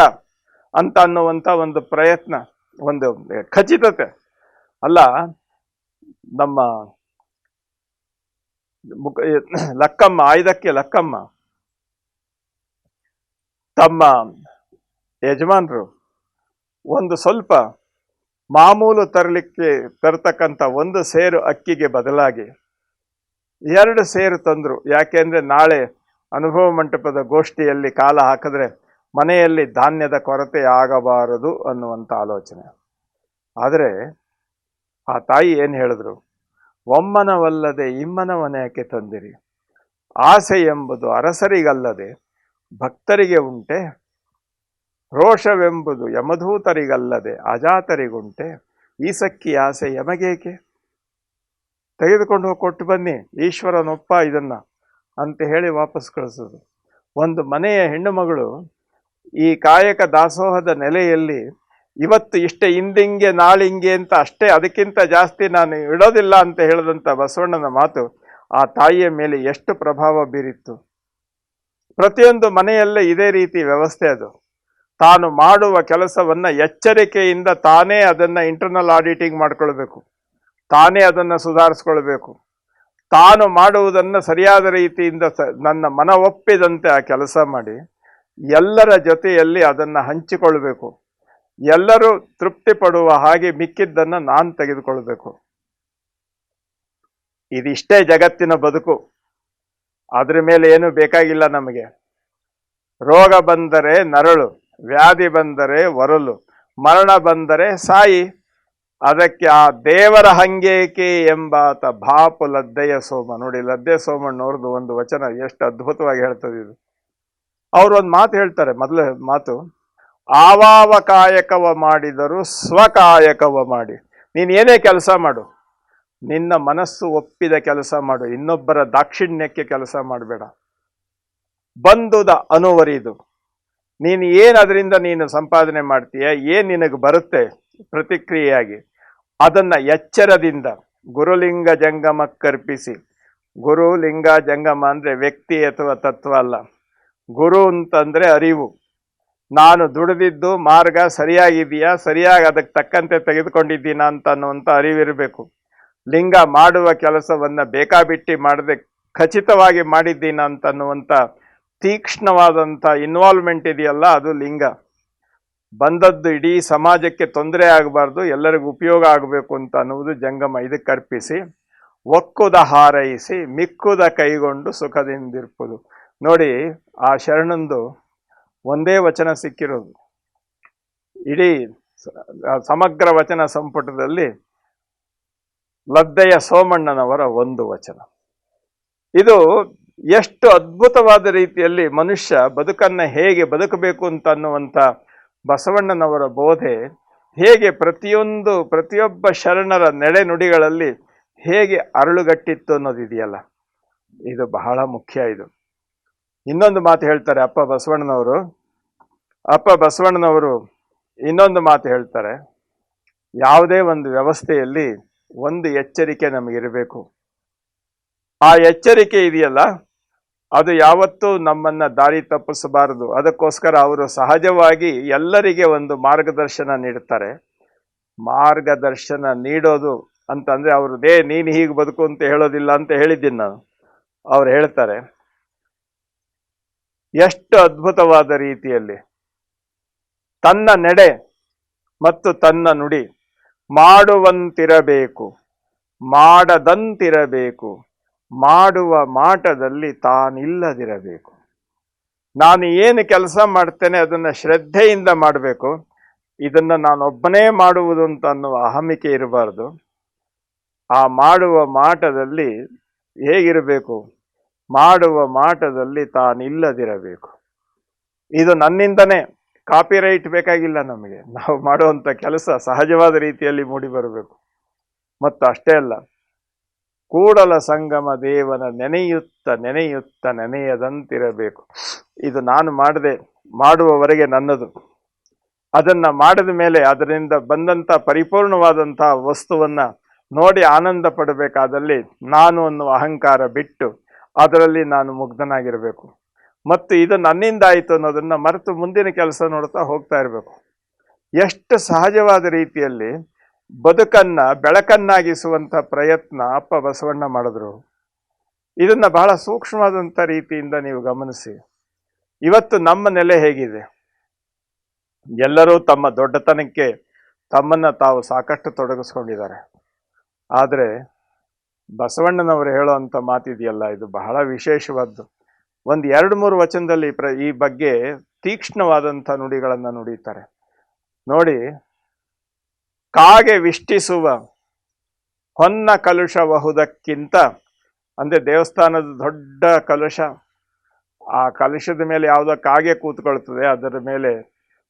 ಅಂತ ಅನ್ನುವಂಥ ಒಂದು ಪ್ರಯತ್ನ, ಒಂದು ಖಚಿತತೆ ಅಲ್ಲ. ನಮ್ಮ ಲಕ್ಕಮ್ಮ, ಆಯ್ದಕ್ಕೆ ಲಕ್ಕಮ್ಮ ತಮ್ಮ ಯಜಮಾನರು ಒಂದು ಸ್ವಲ್ಪ ಮಾಮೂಲು ತರ್ತಕ್ಕಂಥ ಒಂದು ಸೇರು ಅಕ್ಕಿಗೆ ಬದಲಾಗಿ 2 ಸೇರು ತಂದರು. ಯಾಕೆಂದರೆ ನಾಳೆ ಅನುಭವ ಮಂಟಪದ ಗೋಷ್ಠಿಯಲ್ಲಿ ಕಾಲ ಹಾಕಿದ್ರೆ ಮನೆಯಲ್ಲಿ ಧಾನ್ಯದ ಕೊರತೆ ಆಗಬಾರದು ಅನ್ನುವಂಥ ಆಲೋಚನೆ. ಆದರೆ ಆ ತಾಯಿ ಏನು ಹೇಳಿದ್ರು, ಒಮ್ಮನವಲ್ಲದೆ ಇಮ್ಮನವನ್ಯಾಕೆ ತಂದಿರಿ, ಆಸೆ ಎಂಬುದು ಅರಸರಿಗಲ್ಲದೆ ಭಕ್ತರಿಗೆ ಉಂಟೆ, ರೋಷವೆಂಬುದು ಯಮಧೂತರಿಗಲ್ಲದೆ ಅಜಾತರಿಗುಂಟೆ, ಈ ಸಕ್ಕಿ ಆಸೆ ಯಮಗೇಕೆ, ತೆಗೆದುಕೊಂಡು ಹೋಗಿ ಕೊಟ್ಟು ಬನ್ನಿ, ಈಶ್ವರನೊಪ್ಪ ಇದನ್ನು ಅಂತ ಹೇಳಿ ವಾಪಸ್ ಕಳಿಸೋದು. ಒಂದು ಮನೆಯ ಹೆಣ್ಣು ಮಗಳು ಈ ಕಾಯಕ ದಾಸೋಹದ ನೆಲೆಯಲ್ಲಿ ಇವತ್ತು ಇಷ್ಟೇ ಇಂದಿಂಗೆ ನಾಳಿಂಗೆ ಅಂತ ಅಷ್ಟೇ, ಅದಕ್ಕಿಂತ ಜಾಸ್ತಿ ನಾನು ಇಡೋದಿಲ್ಲ ಅಂತ ಹೇಳಿದಂಥ ಬಸವಣ್ಣನ ಮಾತು ಆ ತಾಯಿಯ ಮೇಲೆ ಎಷ್ಟು ಪ್ರಭಾವ ಬೀರಿತ್ತು. ಪ್ರತಿಯೊಂದು ಮನೆಯಲ್ಲೇ ಇದೇ ರೀತಿ ವ್ಯವಸ್ಥೆ. ಅದು ತಾನು ಮಾಡುವ ಕೆಲಸವನ್ನು ಎಚ್ಚರಿಕೆಯಿಂದ ತಾನೇ ಅದನ್ನು ಇಂಟರ್ನಲ್ ಆಡಿಟಿಂಗ್ ಮಾಡ್ಕೊಳ್ಬೇಕು, ತಾನೇ ಅದನ್ನು ಸುಧಾರಿಸ್ಕೊಳ್ಬೇಕು. ತಾನು ಮಾಡುವುದನ್ನು ಸರಿಯಾದ ರೀತಿಯಿಂದ ನನ್ನ ಮನ ಒಪ್ಪಿದಂತೆ ಆ ಕೆಲಸ ಮಾಡಿ ಎಲ್ಲರ ಜೊತೆಯಲ್ಲಿ ಅದನ್ನು ಹಂಚಿಕೊಳ್ಬೇಕು. ಎಲ್ಲರೂ ತೃಪ್ತಿ ಪಡುವ ಹಾಗೆ ಮಿಕ್ಕಿದ್ದನ್ನು ನಾನು ತೆಗೆದುಕೊಳ್ಬೇಕು. ಇದಿಷ್ಟೇ ಜಗತ್ತಿನ ಬದುಕು. ಅದ್ರ ಮೇಲೆ ಏನು ಬೇಕಾಗಿಲ್ಲ ನಮಗೆ. ರೋಗ ಬಂದರೆ ನರಳು, ವ್ಯಾಧಿ ಬಂದರೆ ಒರಲು, ಮರಣ ಬಂದರೆ ಸಾಯಿ. ಅದಕ್ಕೆ ಆ ದೇವರ ಹಂಗೇಕೆ ಎಂಬಾತ ಭಾಪು ಲದ್ದೆಯ ಸೋಮ. ನೋಡಿ, ಲದ್ದೆ ಸೋಮಣ್ಣವ್ರದ್ದು ಒಂದು ವಚನ ಎಷ್ಟು ಅದ್ಭುತವಾಗಿ ಹೇಳ್ತದೆ ಇದು. ಅವ್ರು ಒಂದು ಮಾತು ಹೇಳ್ತಾರೆ, ಮೊದಲ ಮಾತು, ಆವಾವ ಕಾಯಕವ ಮಾಡಿದರೂ ಸ್ವಕಾಯಕವ ಮಾಡಿ. ನೀನು ಏನೇ ಕೆಲಸ ಮಾಡು, ನಿನ್ನ ಮನಸ್ಸು ಒಪ್ಪಿದ ಕೆಲಸ ಮಾಡು, ಇನ್ನೊಬ್ಬರ ದಾಕ್ಷಿಣ್ಯಕ್ಕೆ ಕೆಲಸ ಮಾಡಬೇಡ. ಬಂದುದ ಅನುವರಿದು, ನೀನು ಏನು ಅದರಿಂದ ನೀನು ಸಂಪಾದನೆ ಮಾಡ್ತೀಯ, ಏನು ನಿನಗೆ ಬರುತ್ತೆ ಪ್ರತಿಕ್ರಿಯೆಯಾಗಿ, ಅದನ್ನ ಎಚ್ಚರದಿಂದ ಗುರುಲಿಂಗ ಜಂಗಮಕ್ಕರ್ಪಿಸಿ. ಗುರು ಲಿಂಗ ಜಂಗಮ ಅಂದ್ರೆ ವ್ಯಕ್ತಿ ಅಥವಾ ತತ್ವ ಅಲ್ಲ. ಗುರು ಅಂತಂದ್ರೆ ಅರಿವು. ನಾನು ದುಡಿದಿದ್ದು ಮಾರ್ಗ ಸರಿಯಾಗಿದೆಯಾ, ಸರಿಯಾಗಿ ಅದಕ್ಕೆ ತಕ್ಕಂತೆ ತೆಗೆದುಕೊಂಡಿದ್ದೀನಾ ಅಂತ ಅನ್ನುವಂಥ ಅರಿವಿರಬೇಕು. ಲಿಂಗ ಮಾಡುವ ಕೆಲಸವನ್ನ ಬೇಕಾಬಿಟ್ಟಿ ಮಾಡದೆ ಖಚಿತವಾಗಿ ಮಾಡಿದ್ದೀನ ಅಂತನ್ನುವಂಥ ತೀಕ್ಷ್ಣವಾದಂಥ ಇನ್ವಾಲ್ವ್ಮೆಂಟ್ ಇದೆಯಲ್ಲ, ಅದು ಲಿಂಗ. ಬಂದದ್ದು ಇಡೀ ಸಮಾಜಕ್ಕೆ ತೊಂದರೆ ಆಗಬಾರ್ದು, ಎಲ್ಲರಿಗೂ ಉಪಯೋಗ ಆಗಬೇಕು ಅಂತ ಅನ್ನುವುದು ಜಂಗಮ. ಇದಕ್ಕೆ ಅರ್ಪಿಸಿ ಒಕ್ಕುದ ಹಾರೈಸಿ ಮಿಕ್ಕುದ ಕೈಗೊಂಡು ಸುಖದಿಂದಿರ್ಪುದು. ನೋಡಿ, ಆ ಶರಣಂದು ಒಂದೇ ವಚನ ಸಿಕ್ಕಿರೋದು ಇಡೀ ಸಮಗ್ರ ವಚನ ಸಂಪುಟದಲ್ಲಿ, ಲದ್ದೆಯ ಸೋಮಣ್ಣನವರ ಒಂದು ವಚನ. ಇದು ಎಷ್ಟು ಅದ್ಭುತವಾದ ರೀತಿಯಲ್ಲಿ ಮನುಷ್ಯ ಬದುಕನ್ನು ಹೇಗೆ ಬದುಕಬೇಕು ಅಂತ ಅನ್ನುವಂಥ ಬಸವಣ್ಣನವರ ಬೋಧೆ ಹೇಗೆ ಪ್ರತಿಯೊಬ್ಬ ಶರಣರ ನಡೆನುಡಿಗಳಲ್ಲಿ ಹೇಗೆ ಅರಳುಗಟ್ಟಿತ್ತು ಅನ್ನೋದಿದೆಯಲ್ಲ, ಇದು ಬಹಳ ಮುಖ್ಯ. ಇದು ಇನ್ನೊಂದು ಮಾತು ಹೇಳ್ತಾರೆ ಅಪ್ಪ ಬಸವಣ್ಣನವರು ಇನ್ನೊಂದು ಮಾತು ಹೇಳ್ತಾರೆ, ಯಾವುದೇ ಒಂದು ವ್ಯವಸ್ಥೆಯಲ್ಲಿ ಒಂದು ಎಚ್ಚರಿಕೆ ನಮಗಿರಬೇಕು. ಆ ಎಚ್ಚರಿಕೆ ಇದೆಯಲ್ಲ, ಅದು ಯಾವತ್ತೂ ನಮ್ಮನ್ನ ದಾರಿ ತಪ್ಪಿಸಬಾರದು. ಅದಕ್ಕೋಸ್ಕರ ಅವರು ಸಹಜವಾಗಿ ಎಲ್ಲರಿಗೆ ಒಂದು ಮಾರ್ಗದರ್ಶನ ನೀಡುತ್ತಾರೆ. ಮಾರ್ಗದರ್ಶನ ನೀಡೋದು ಅಂತಂದ್ರೆ ಅವ್ರದ್ದೇ ನೀನು ಹೀಗೆ ಬದುಕು ಅಂತ ಹೇಳೋದಿಲ್ಲ ಅಂತ ಹೇಳಿದ್ದೀನಿ ನಾನು. ಅವ್ರು ಹೇಳ್ತಾರೆ, ಎಷ್ಟು ಅದ್ಭುತವಾದ ರೀತಿಯಲ್ಲಿ ತನ್ನ ನಡೆ ಮತ್ತು ತನ್ನ ನುಡಿ ಮಾಡುವಂತಿರಬೇಕು, ಮಾಡದಂತಿರಬೇಕು, ಮಾಡುವ ಮಾಟದಲ್ಲಿ ತಾನಿಲ್ಲದಿರಬೇಕು. ನಾನು ಏನು ಕೆಲಸ ಮಾಡ್ತೇನೆ ಅದನ್ನು ಶ್ರದ್ಧೆಯಿಂದ ಮಾಡಬೇಕು. ಇದನ್ನು ನಾನೊಬ್ಬನೇ ಮಾಡುವುದು ಅಂತ ಅನ್ನುವ ಅಹಮಿಕೆ ಇರಬಾರ್ದು. ಆ ಮಾಡುವ ಮಾಟದಲ್ಲಿ ಹೇಗಿರಬೇಕು, ಮಾಡುವ ಮಾಟದಲ್ಲಿ ತಾನಿಲ್ಲದಿರಬೇಕು. ಇದು ನನ್ನಿಂದನೇ, ಕಾಪಿರೈಟ್ ಬೇಕಾಗಿಲ್ಲ ನಮಗೆ. ನಾವು ಮಾಡುವಂಥ ಕೆಲಸ ಸಹಜವಾದ ರೀತಿಯಲ್ಲಿ ಮೂಡಿ ಬರಬೇಕು. ಮತ್ತು ಅಷ್ಟೇ ಅಲ್ಲ, ಕೂಡಲ ಸಂಗಮ ದೇವನ ನೆನೆಯುತ್ತ ನೆನೆಯುತ್ತ ನೆನೆಯದಂತಿರಬೇಕು. ಇದು ನಾನು ಮಾಡದೆ, ಮಾಡುವವರೆಗೆ ನನ್ನದು. ಅದನ್ನು ಮಾಡಿದ ಮೇಲೆ ಅದರಿಂದ ಬಂದಂಥ ಪರಿಪೂರ್ಣವಾದಂಥ ವಸ್ತುವನ್ನು ನೋಡಿ ಆನಂದ ಪಡಬೇಕಾದಲ್ಲಿ ನಾನು ಅನ್ನುವ ಅಹಂಕಾರ ಬಿಟ್ಟು ಅದರಲ್ಲಿ ನಾನು ಮುಗ್ಧನಾಗಿರಬೇಕು. ಮತ್ತು ಇದು ನನ್ನಿಂದ ಆಯಿತು ಅನ್ನೋದನ್ನು ಮರೆತು ಮುಂದಿನ ಕೆಲಸ ನೋಡ್ತಾ ಹೋಗ್ತಾ ಇರಬೇಕು. ಎಷ್ಟು ಸಹಜವಾದ ರೀತಿಯಲ್ಲಿ ಬದುಕನ್ನು ಬೆಳಕನ್ನಾಗಿಸುವಂಥ ಪ್ರಯತ್ನ ಅಪ್ಪ ಬಸವಣ್ಣ ಮಾಡಿದ್ರು. ಇದನ್ನು ಬಹಳ ಸೂಕ್ಷ್ಮವಾದಂಥ ರೀತಿಯಿಂದ ನೀವು ಗಮನಿಸಿ. ಇವತ್ತು ನಮ್ಮ ನೆಲೆ ಹೇಗಿದೆ? ಎಲ್ಲರೂ ತಮ್ಮ ದೊಡ್ಡತನಕ್ಕೆ ತಮ್ಮನ್ನು ತಾವು ಸಾಕಷ್ಟು ತೊಡಗಿಸ್ಕೊಂಡಿದ್ದಾರೆ. ಆದರೆ ಬಸವಣ್ಣನವರು ಹೇಳೋವಂಥ ಮಾತಿದೆಯಲ್ಲ, ಇದು ಬಹಳ ವಿಶೇಷವಾದ್ದು. ಒಂದು 2-3 ವಚನದಲ್ಲಿ ಈ ಬಗ್ಗೆ ತೀಕ್ಷ್ಣವಾದಂಥ ನುಡಿಗಳನ್ನು ನುಡಿತಾರೆ ನೋಡಿ. ಕಾಗೆ ವಿಷ್ಟಿಸುವ ಹೊನ್ನ ಕಲುಷಬಹುದಕ್ಕಿಂತ, ಅಂದರೆ ದೇವಸ್ಥಾನದ ದೊಡ್ಡ ಕಲುಷ, ಆ ಕಲುಷದ ಮೇಲೆ ಯಾವುದೋ ಕಾಗೆ ಕೂತ್ಕೊಳ್ತದೆ, ಅದರ ಮೇಲೆ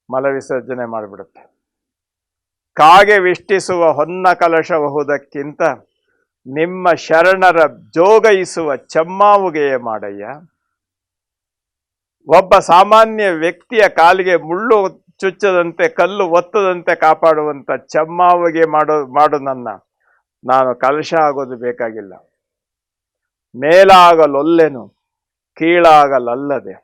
ಮಲವಿಸರ್ಜನೆ ಮಾಡಿಬಿಡುತ್ತೆ. ಕಾಗೆ ವಿಷ್ಟಿಸುವ ಹೊನ್ನ ಕಲಶಬಹುದಕ್ಕಿಂತ ನಿಮ್ಮ ಶರಣರ ಜೋಗೈಸುವ ಚೆಮ್ಮಾವುಗೆಯ ಮಾಡಯ್ಯ. ಒಬ್ಬ ಸಾಮಾನ್ಯ ವ್ಯಕ್ತಿಯ ಕಾಲಿಗೆ ಮುಳ್ಳು ಚುಚ್ಚದಂತೆ, ಕಲ್ಲು ಒತ್ತದಂತೆ ಕಾಪಾಡುವಂಥ ಚೆಮ್ಮಾವುಗೆ ಮಾಡು ನಾನು ಕಲಶ ಆಗೋದು ಬೇಕಾಗಿಲ್ಲ. ಮೇಲಾಗಲೊಲ್ಲೆನು ಕೀಳಾಗಲಲ್ಲದೆ,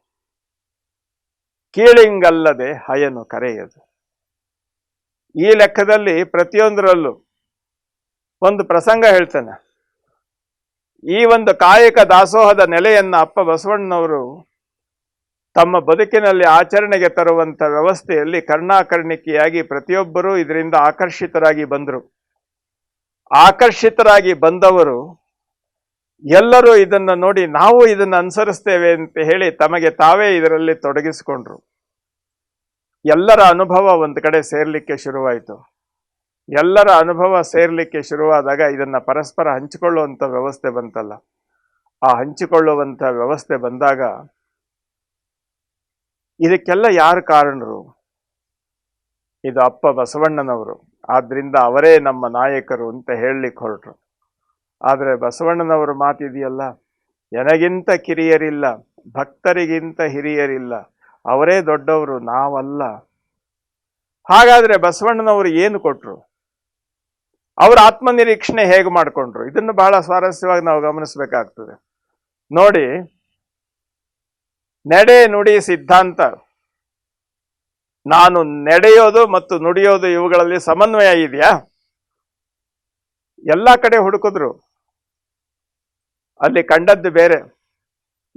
ಕೀಳಿಂಗಲ್ಲದೆ ಹಯನು ಕರೆಯದು. ಈ ಲೆಕ್ಕದಲ್ಲಿ ಪ್ರತಿಯೊಂದರಲ್ಲೂ ಒಂದು ಪ್ರಸಂಗ ಹೇಳ್ತಾನೆ. ಈ ಒಂದು ಕಾಯಕ ದಾಸೋಹದ ನೆಲೆಯನ್ನು ಅಪ್ಪ ಬಸವಣ್ಣನವರು ತಮ್ಮ ಬದುಕಿನಲ್ಲಿ ಆಚರಣೆಗೆ ತರುವಂಥ ವ್ಯವಸ್ಥೆಯಲ್ಲಿ ಕರ್ಣಾಕರ್ಣಿಕೆಯಾಗಿ ಪ್ರತಿಯೊಬ್ಬರೂ ಇದರಿಂದ ಆಕರ್ಷಿತರಾಗಿ ಬಂದರು. ಆಕರ್ಷಿತರಾಗಿ ಬಂದವರು ಎಲ್ಲರೂ ಇದನ್ನು ನೋಡಿ ನಾವು ಇದನ್ನು ಅನುಸರಿಸ್ತೇವೆ ಅಂತ ಹೇಳಿ ತಮಗೆ ತಾವೇ ಇದರಲ್ಲಿ ತೊಡಗಿಸಿಕೊಂಡ್ರು. ಎಲ್ಲರ ಅನುಭವ ಒಂದು ಕಡೆ ಸೇರ್ಲಿಕ್ಕೆ ಶುರುವಾಯಿತು. ಎಲ್ಲರ ಅನುಭವ ಸೇರ್ಲಿಕ್ಕೆ ಶುರುವಾದಾಗ ಇದನ್ನ ಪರಸ್ಪರ ಹಂಚಿಕೊಳ್ಳುವಂಥ ವ್ಯವಸ್ಥೆ ಬಂತಲ್ಲ, ಆ ಹಂಚಿಕೊಳ್ಳುವಂಥ ವ್ಯವಸ್ಥೆ ಬಂದಾಗ ಇದಕ್ಕೆಲ್ಲ ಯಾರು ಕಾರಣರು? ಇದು ಅಪ್ಪ ಬಸವಣ್ಣನವರು. ಆದ್ರಿಂದ ಅವರೇ ನಮ್ಮ ನಾಯಕರು ಅಂತ ಹೇಳಲಿಕ್ಕೆ ಹೊರಟರು. ಆದರೆ ಬಸವಣ್ಣನವರ ಮಾತಿದೆಯಲ್ಲ, ನನಗಿಂತ ಕಿರಿಯರಿಲ್ಲ, ಭಕ್ತರಿಗಿಂತ ಹಿರಿಯರಿಲ್ಲ, ಅವರೇ ದೊಡ್ಡವರು, ನಾವಲ್ಲ. ಹಾಗಾದ್ರೆ ಬಸವಣ್ಣನವರು ಏನು ಕೊಟ್ರು? ಅವರ ಆತ್ಮನಿರೀಕ್ಷಣೆ ಹೇಗೆ ಮಾಡಿಕೊಂಡ್ರು? ಇದನ್ನು ಬಹಳ ಸ್ವಾರಸ್ಯವಾಗಿ ನಾವು ಗಮನಿಸಬೇಕಾಗ್ತದೆ. ನೋಡಿ, ನಡೆ ನುಡಿ ಸಿದ್ಧಾಂತ, ನಾನು ನಡೆಯೋದು ಮತ್ತು ನುಡಿಯೋದು ಇವುಗಳಲ್ಲಿ ಸಮನ್ವಯ ಇದೆಯಾ? ಎಲ್ಲ ಕಡೆ ಹುಡುಕಿದ್ರು, ಅಲ್ಲಿ ಕಂಡದ್ದು ಬೇರೆ.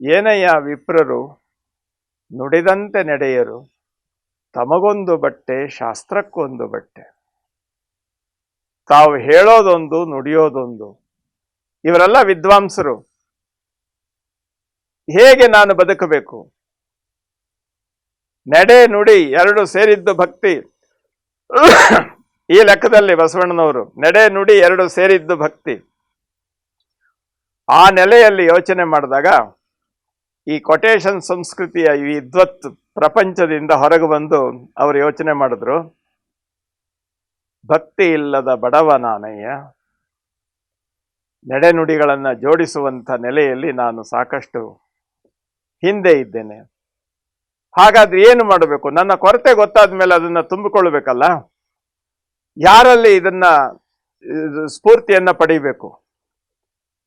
ಏನಯ್ಯ ವಿಪ್ರರು ನುಡಿದಂತೆ ನಡೆಯರು, ತಮಗೊಂದು ಬಟ್ಟೆ ಶಾಸ್ತ್ರಕ್ಕೊಂದು ಬಟ್ಟೆ. ತಾವು ಹೇಳೋದೊಂದು ನುಡಿಯೋದೊಂದು. ಇವರೆಲ್ಲ ವಿದ್ವಾಂಸರು. ಹೇಗೆ ನಾನು ಬದುಕಬೇಕು? ನಡೆ ನುಡಿ ಎರಡು ಸೇರಿದ್ದು ಭಕ್ತಿ. ಈ ಲೆಕ್ಕದಲ್ಲಿ ಬಸವಣ್ಣನವರು ನಡೆ ನುಡಿ ಎರಡು ಸೇರಿದ್ದು ಭಕ್ತಿ. ಆ ನೆಲೆಯಲ್ಲಿ ಯೋಚನೆ ಮಾಡಿದಾಗ ಈ ಕೊಟೇಶನ್ ಸಂಸ್ಕೃತಿಯ ಈ ವಿದ್ವತ್ ಪ್ರಪಂಚದಿಂದ ಹೊರಗೆ ಬಂದು ಅವರು ಯೋಚನೆ ಮಾಡಿದ್ರು, ಭಕ್ತಿ ಇಲ್ಲದ ಬಡವ ನಾನಯ್ಯ, ನಡೆನುಡಿಗಳನ್ನು ಜೋಡಿಸುವಂಥ ನೆಲೆಯಲ್ಲಿ ನಾನು ಸಾಕಷ್ಟು ಹಿಂದೆ ಇದ್ದೇನೆ. ಹಾಗಾದ್ರೆ ಏನು ಮಾಡಬೇಕು? ನನ್ನ ಕೊರತೆ ಗೊತ್ತಾದ ಮೇಲೆ ಅದನ್ನ ತುಂಬಿಕೊಳ್ಬೇಕಲ್ಲ. ಯಾರಲ್ಲಿ ಇದನ್ನ ಸ್ಫೂರ್ತಿಯನ್ನ ಪಡಿಬೇಕು?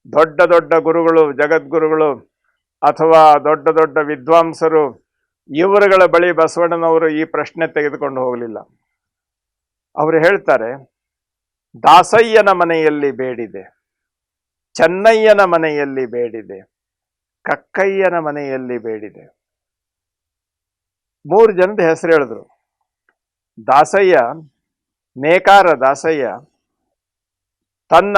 ದೊಡ್ಡ ದೊಡ್ಡ ಗುರುಗಳು, ಜಗದ್ಗುರುಗಳು ಅಥವಾ ದೊಡ್ಡ ದೊಡ್ಡ ವಿದ್ವಾಂಸರು, ಇವರುಗಳ ಬಳಿ ಬಸವಣ್ಣನವರು ಈ ಪ್ರಶ್ನೆ ತೆಗೆದುಕೊಂಡು ಹೋಗಲಿಲ್ಲ. ಅವರು ಹೇಳ್ತಾರೆ, ದಾಸಯ್ಯನ ಮನೆಯಲ್ಲಿ ಬೇಡಿದೆ, ಚೆನ್ನಯ್ಯನ ಮನೆಯಲ್ಲಿ ಬೇಡಿದೆ, ಕಕ್ಕಯ್ಯನ ಮನೆಯಲ್ಲಿ ಬೇಡಿದೆ. 3 ಜನದ ಹೆಸರು ಹೇಳಿದ್ರು. ದಾಸಯ್ಯ, ನೇಕಾರ ದಾಸಯ್ಯ ತನ್ನ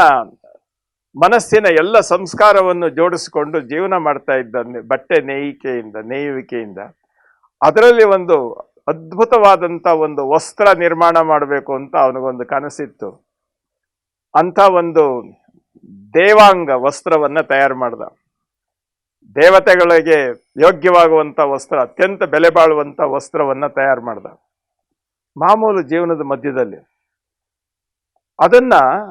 ಮನಸ್ಸಿನ ಎಲ್ಲ ಸಂಸ್ಕಾರವನ್ನು ಜೋಡಿಸಿಕೊಂಡು ಜೀವನ ಮಾಡ್ತಾ ಇದ್ದಾನೆ, ಬಟ್ಟೆ ನೇಯುವಿಕೆಯಿಂದ. ಅದರಲ್ಲಿ ಒಂದು ಅದ್ಭುತವಾದಂಥ ಒಂದು ವಸ್ತ್ರ ನಿರ್ಮಾಣ ಮಾಡಬೇಕು ಅಂತ ಅವನಿಗೊಂದು ಕನಸಿತ್ತು. ಅಂಥ ಒಂದು ದೇವಾಂಗ ವಸ್ತ್ರವನ್ನ ತಯಾರು ಮಾಡ್ದ. ದೇವತೆಗಳಿಗೆ ಯೋಗ್ಯವಾಗುವಂಥ ವಸ್ತ್ರ, ಅತ್ಯಂತ ಬೆಲೆ ಬಾಳುವಂಥ ವಸ್ತ್ರವನ್ನ ತಯಾರು ಮಾಡ್ದ ಮಾಮೂಲು ಜೀವನದ ಮಧ್ಯದಲ್ಲಿ.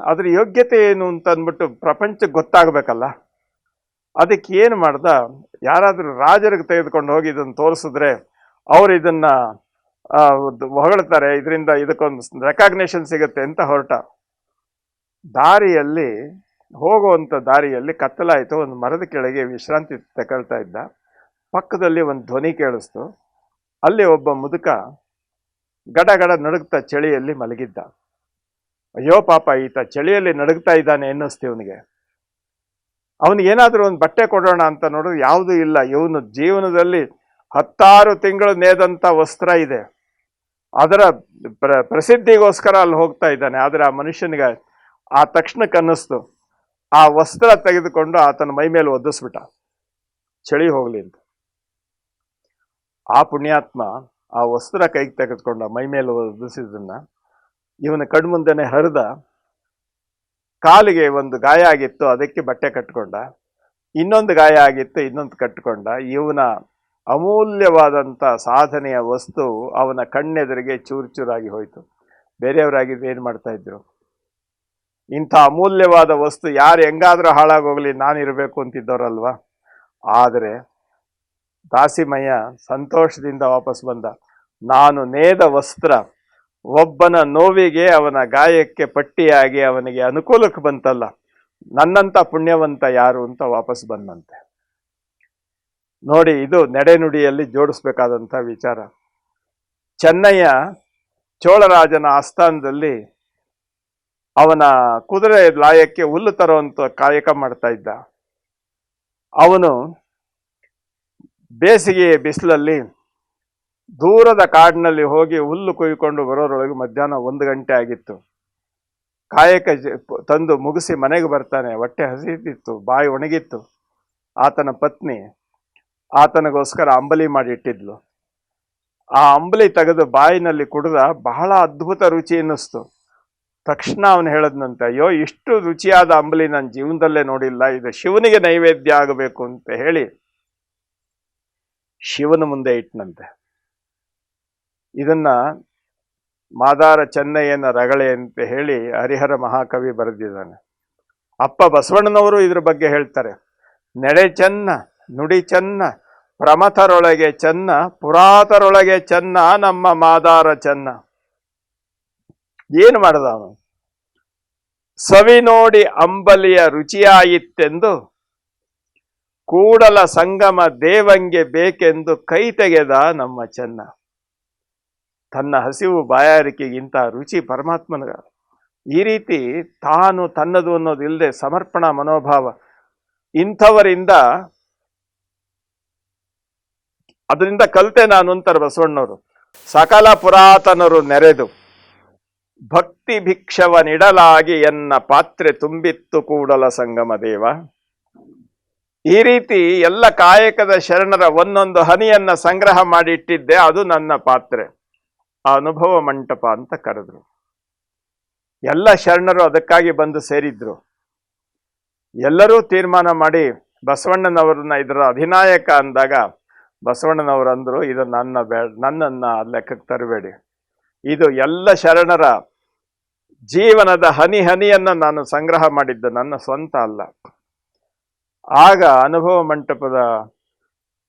ಅದ್ರ ಯೋಗ್ಯತೆ ಏನು ಅಂತ ಅಂದ್ಬಿಟ್ಟು ಪ್ರಪಂಚಕ್ಕೆ ಗೊತ್ತಾಗಬೇಕಲ್ಲ. ಅದಕ್ಕೆ ಏನು ಮಾಡ್ದ, ಯಾರಾದರೂ ರಾಜರಿಗೆ ತೆಗೆದುಕೊಂಡು ಹೋಗಿ ಇದನ್ನು ತೋರಿಸಿದ್ರೆ ಅವ್ರು ಇದನ್ನ ಹೊಗಳ್ತಾರೆ, ಇದರಿಂದ ಇದಕ್ಕೊಂದು ರೆಕಾಗ್ನೇಷನ್ ಸಿಗುತ್ತೆ ಅಂತ ಹೊರಟ. ದಾರಿಯಲ್ಲಿ ಹೋಗುವಂಥ ದಾರಿಯಲ್ಲಿ ಕತ್ತಲಾಯಿತು. ಒಂದು ಮರದ ಕೆಳಗೆ ವಿಶ್ರಾಂತಿ ತಗೊಳ್ತಾ ಇದ್ದ. ಪಕ್ಕದಲ್ಲಿ ಒಂದು ಧ್ವನಿ ಕೇಳಿಸ್ತು. ಅಲ್ಲಿ ಒಬ್ಬ ಮುದುಕ ಗಡಗಡ ನಡುಗ್ತಾ ಚಳಿಯಲ್ಲಿ ಮಲಗಿದ್ದ. ಅಯ್ಯೋ ಪಾಪ, ಈತ ಚಳಿಯಲ್ಲಿ ನಡುಗ್ತಾ ಇದ್ದಾನೆ ಅನ್ನಿಸ್ತು ಇವನಿಗೆ. ಅವನಿಗೇನಾದ್ರೂ ಒಂದು ಬಟ್ಟೆ ಕೊಡೋಣ ಅಂತ ನೋಡಿದ್ರೆ ಯಾವುದೂ ಇಲ್ಲ. ಇವನು ಜೀವನದಲ್ಲಿ 10 ತಿಂಗಳು ನೇದಂಥ ವಸ್ತ್ರ ಇದೆ, ಅದರ ಪ್ರಸಿದ್ಧಿಗೋಸ್ಕರ ಅಲ್ಲಿ ಹೋಗ್ತಾ ಇದ್ದಾನೆ. ಆದರೆ ಆ ಮನುಷ್ಯನಿಗೆ ಆ ತಕ್ಷಣಕ್ಕೆ ಅನ್ನಿಸ್ತು, ಆ ವಸ್ತ್ರ ತೆಗೆದುಕೊಂಡು ಆತನ ಮೈ ಮೇಲೆ ಒದ್ದಿಸ್ಬಿಟ್ಟ, ಚಳಿ ಹೋಗ್ಲಿ ಅಂತ. ಆ ಪುಣ್ಯಾತ್ಮ ಆ ವಸ್ತ್ರ ಕೈಗೆ ತೆಗೆದುಕೊಂಡ, ಮೈ ಮೇಲೆ ಒದ್ದಿಸಿದ್ದನ್ನ ಇವನ ಕಣ್ಮುಂದೆನೆ ಹರಿದ. ಕಾಲಿಗೆ ಒಂದು ಗಾಯ ಆಗಿತ್ತು, ಅದಕ್ಕೆ ಬಟ್ಟೆ ಕಟ್ಕೊಂಡ. ಇನ್ನೊಂದು ಗಾಯ ಆಗಿತ್ತು, ಇನ್ನೊಂದು ಕಟ್ಕೊಂಡ. ಇವನ ಅಮೂಲ್ಯವಾದಂಥ ಸಾಧನೆಯ ವಸ್ತು ಅವನ ಕಣ್ಣೆದುರಿಗೆ ಚೂರು ಚೂರಾಗಿ ಹೋಯ್ತು. ಬೇರೆಯವರಾಗಿದ್ದು ಏನು ಮಾಡ್ತಾ ಇದ್ರು? ಇಂಥ ಅಮೂಲ್ಯವಾದ ವಸ್ತು ಯಾರು ಹೆಂಗಾದ್ರೂ ಹಾಳಾಗೋಗ್ಲಿ, ನಾನಿರಬೇಕು ಅಂತಿದ್ದವರಲ್ವಾ. ಆದರೆ ದಾಸಿಮಯ್ಯ ಸಂತೋಷದಿಂದ ವಾಪಸ್ ಬಂದ. ನಾನು ನೇದ ವಸ್ತ್ರ ಒಬ್ಬನ ನೋವಿಗೆ, ಅವನ ಗಾಯಕ್ಕೆ ಪಟ್ಟಿಯಾಗಿ ಅವನಿಗೆ ಅನುಕೂಲಕ್ಕೆ ಬಂತಲ್ಲ, ನನ್ನಂಥ ಪುಣ್ಯವಂತ ಯಾರು ಅಂತ ವಾಪಸ್ ಬಂದಂತೆ. ನೋಡಿ, ಇದು ನಡೆನುಡಿಯಲ್ಲಿ ಜೋಡಿಸ್ಬೇಕಾದಂಥ ವಿಚಾರ. ಚೆನ್ನಯ್ಯ ಚೋಳರಾಜನ ಆಸ್ಥಾನದಲ್ಲಿ ಅವನ ಕುದುರೆ ಲಾಯಕ್ಕೆ ಹುಲ್ಲು ತರುವಂತ ಕಾಯಕ ಮಾಡ್ತಾ ಇದ್ದ. ಅವನು ಬೇಸಿಗೆ ಬಿಸಿಲಲ್ಲಿ ದೂರದ ಕಾಡಿನಲ್ಲಿ ಹೋಗಿ ಹುಲ್ಲು ಕೊಯ್ಕೊಂಡು ಬರೋರೊಳಗೆ ಮಧ್ಯಾಹ್ನ 1 ಗಂಟೆ ಆಗಿತ್ತು. ಕಾಯಕ ತಂದು ಮುಗಿಸಿ ಮನೆಗೆ ಬರ್ತಾನೆ. ಹೊಟ್ಟೆ ಹಸಿತಿತ್ತು, ಬಾಯಿ ಒಣಗಿತ್ತು. ಆತನ ಪತ್ನಿ ಆತನಿಗೋಸ್ಕರ ಅಂಬಲಿ ಮಾಡಿಟ್ಟಿದ್ಲು. ಆ ಅಂಬಲಿ ತೆಗೆದು ಬಾಯಿನಲ್ಲಿ ಕುಡಿದ. ಬಹಳ ಅದ್ಭುತ ರುಚಿ ಅನ್ನಿಸ್ತು. ತಕ್ಷಣ ಅವನು ಹೇಳದ್ನಂತೆ, ಅಯ್ಯೋ ಇಷ್ಟು ರುಚಿಯಾದ ಅಂಬಲಿ ನನ್ನ ಜೀವನದಲ್ಲೇ ನೋಡಿಲ್ಲ, ಇದು ಶಿವನಿಗೆ ನೈವೇದ್ಯ ಆಗಬೇಕು ಅಂತ ಹೇಳಿ ಶಿವನ ಮುಂದೆ ಇಟ್ಟನಂತೆ. ಇದನ್ನ ಮಾದಾರ ಚೆನ್ನಯ್ಯನ ರಗಳೆ ಅಂತ ಹೇಳಿ ಹರಿಹರ ಮಹಾಕವಿ ಬರೆದಿದ್ದಾನೆ. ಅಪ್ಪ ಬಸವಣ್ಣನವರು ಇದ್ರ ಬಗ್ಗೆ ಹೇಳ್ತಾರೆ. ನೆಡೆ ಚೆನ್ನ, ನುಡಿ ಚೆನ್ನ, ಪ್ರಮಥರೊಳಗೆ ಚೆನ್ನ, ಪುರಾತರೊಳಗೆ ಚೆನ್ನ, ನಮ್ಮ ಮಾದಾರ ಚೆನ್ನ. ಏನು ಮಾಡ್ದ ಅವನು? ಸವಿ ನೋಡಿ ಅಂಬಲಿಯ ರುಚಿಯಾಯಿತೆಂದು ಕೂಡಲ ಸಂಗಮ ದೇವಂಗೆ ಬೇಕೆಂದು ಕೈ ತೆಗೆದ ನಮ್ಮ ಚೆನ್ನ. ತನ್ನ ಹಸಿವು ಬಾಯಾರಿಕೆಗಿಂತ ರುಚಿ ಪರಮಾತ್ಮನ. ಈ ರೀತಿ ತಾನು ತನ್ನದು ಅನ್ನೋದಿಲ್ಲದೆ ಸಮರ್ಪಣಾ ಮನೋಭಾವ ಇಂಥವರಿಂದ ಅದರಿಂದ ಕಲಿತೆ ನಾನು ಅಂತಾರೆ ಬಸವಣ್ಣವರು. ಸಕಲ ಪುರಾತನರು ನೆರೆದು ಭಕ್ತಿ ಭಿಕ್ಷವನಿಡಲಾಗಿ ಎನ್ನ ಪಾತ್ರೆ ತುಂಬಿತ್ತು ಕೂಡಲ ಸಂಗಮ ದೇವ. ಈ ರೀತಿ ಎಲ್ಲ ಕಾಯಕದ ಶರಣರ ಒಂದೊಂದು ಹನಿಯನ್ನ ಸಂಗ್ರಹ ಮಾಡಿಟ್ಟಿದ್ದೆ, ಅದು ನನ್ನ ಪಾತ್ರೆ. ಆ ಅನುಭವ ಮಂಟಪ ಅಂತ ಕರೆದ್ರು. ಎಲ್ಲ ಶರಣರು ಅದಕ್ಕಾಗಿ ಬಂದು ಸೇರಿದ್ರು. ಎಲ್ಲರೂ ತೀರ್ಮಾನ ಮಾಡಿ ಬಸವಣ್ಣನವ್ರನ್ನ ಇದರ ಅಧಿನಾಯಕ ಅಂದಾಗ ಬಸವಣ್ಣನವರು ಅಂದ್ರು, ಇದು ನನ್ನನ್ನ ಲೆಕ್ಕಕ್ಕೆ ತರಬೇಡಿ, ಇದು ಎಲ್ಲ ಶರಣರ ಜೀವನದ ಹನಿ ಹನಿಯನ್ನ ನಾನು ಸಂಗ್ರಹ ಮಾಡಿದ್ದು, ನನ್ನ ಸ್ವಂತ ಅಲ್ಲ. ಆಗ ಅನುಭವ ಮಂಟಪದ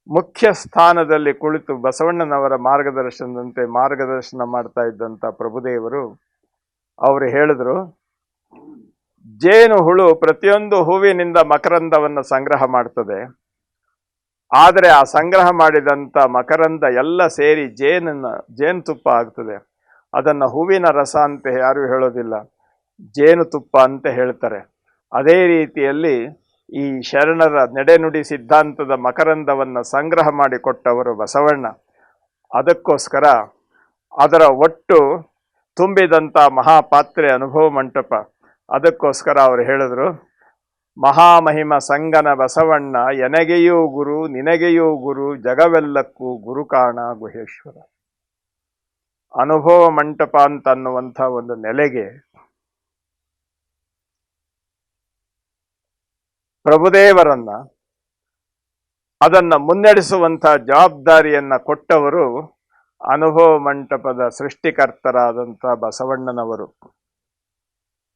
ಮುಖ್ಯ ಸ್ಥಾನದಲ್ಲಿ ಕುಳಿತು ಬಸವಣ್ಣನವರ ಮಾರ್ಗದರ್ಶನದಂತೆ ಮಾರ್ಗದರ್ಶನ ಮಾಡ್ತಾ ಇದ್ದಂಥ ಪ್ರಭುದೇವರು ಅವರು ಹೇಳಿದ್ರು, ಜೇನು ಹುಳು ಪ್ರತಿಯೊಂದು ಹೂವಿನಿಂದ ಮಕರಂದವನ್ನು ಸಂಗ್ರಹ ಮಾಡ್ತದೆ, ಆದರೆ ಆ ಸಂಗ್ರಹ ಮಾಡಿದಂಥ ಮಕರಂದ ಎಲ್ಲ ಸೇರಿ ಜೇನುತುಪ್ಪ ಆಗ್ತದೆ. ಅದನ್ನು ಹೂವಿನ ರಸ ಅಂತ ಯಾರು ಹೇಳೋದಿಲ್ಲ, ಜೇನುತುಪ್ಪ ಅಂತ ಹೇಳ್ತಾರೆ. ಅದೇ ರೀತಿಯಲ್ಲಿ ಈ ಶರಣರ ನಡೆನುಡಿ ಸಿದ್ಧಾಂತದ ಮಕರಂದವನ್ನು ಸಂಗ್ರಹ ಮಾಡಿಕೊಟ್ಟವರು ಬಸವಣ್ಣ. ಅದಕ್ಕೋಸ್ಕರ ಅದರ ಒಟ್ಟು ತುಂಬಿದಂಥ ಮಹಾಪಾತ್ರೆ ಅನುಭವ ಮಂಟಪ. ಅದಕ್ಕೋಸ್ಕರ ಅವರು ಹೇಳಿದ್ರು, ಮಹಾಮಹಿಮ ಸಂಗನ ಬಸವಣ್ಣ ಎನಗೆಯೂ ಗುರು ನಿನಗೆಯೂ ಗುರು ಜಗವೆಲ್ಲಕ್ಕೂ ಗುರು ಕಾಣ ಗುಹೇಶ್ವರ. ಅನುಭವ ಮಂಟಪ ಅಂತ ಅನ್ನುವಂಥ ಒಂದು ನೆಲೆಗೆ ಪ್ರಭುದೇವರನ್ನ ಅದನ್ನ ಮುನ್ನಡೆಸುವಂಥ ಜವಾಬ್ದಾರಿಯನ್ನ ಕೊಟ್ಟವರು ಅನುಭವ ಮಂಟಪದ ಸೃಷ್ಟಿಕರ್ತರಾದಂಥ ಬಸವಣ್ಣನವರು.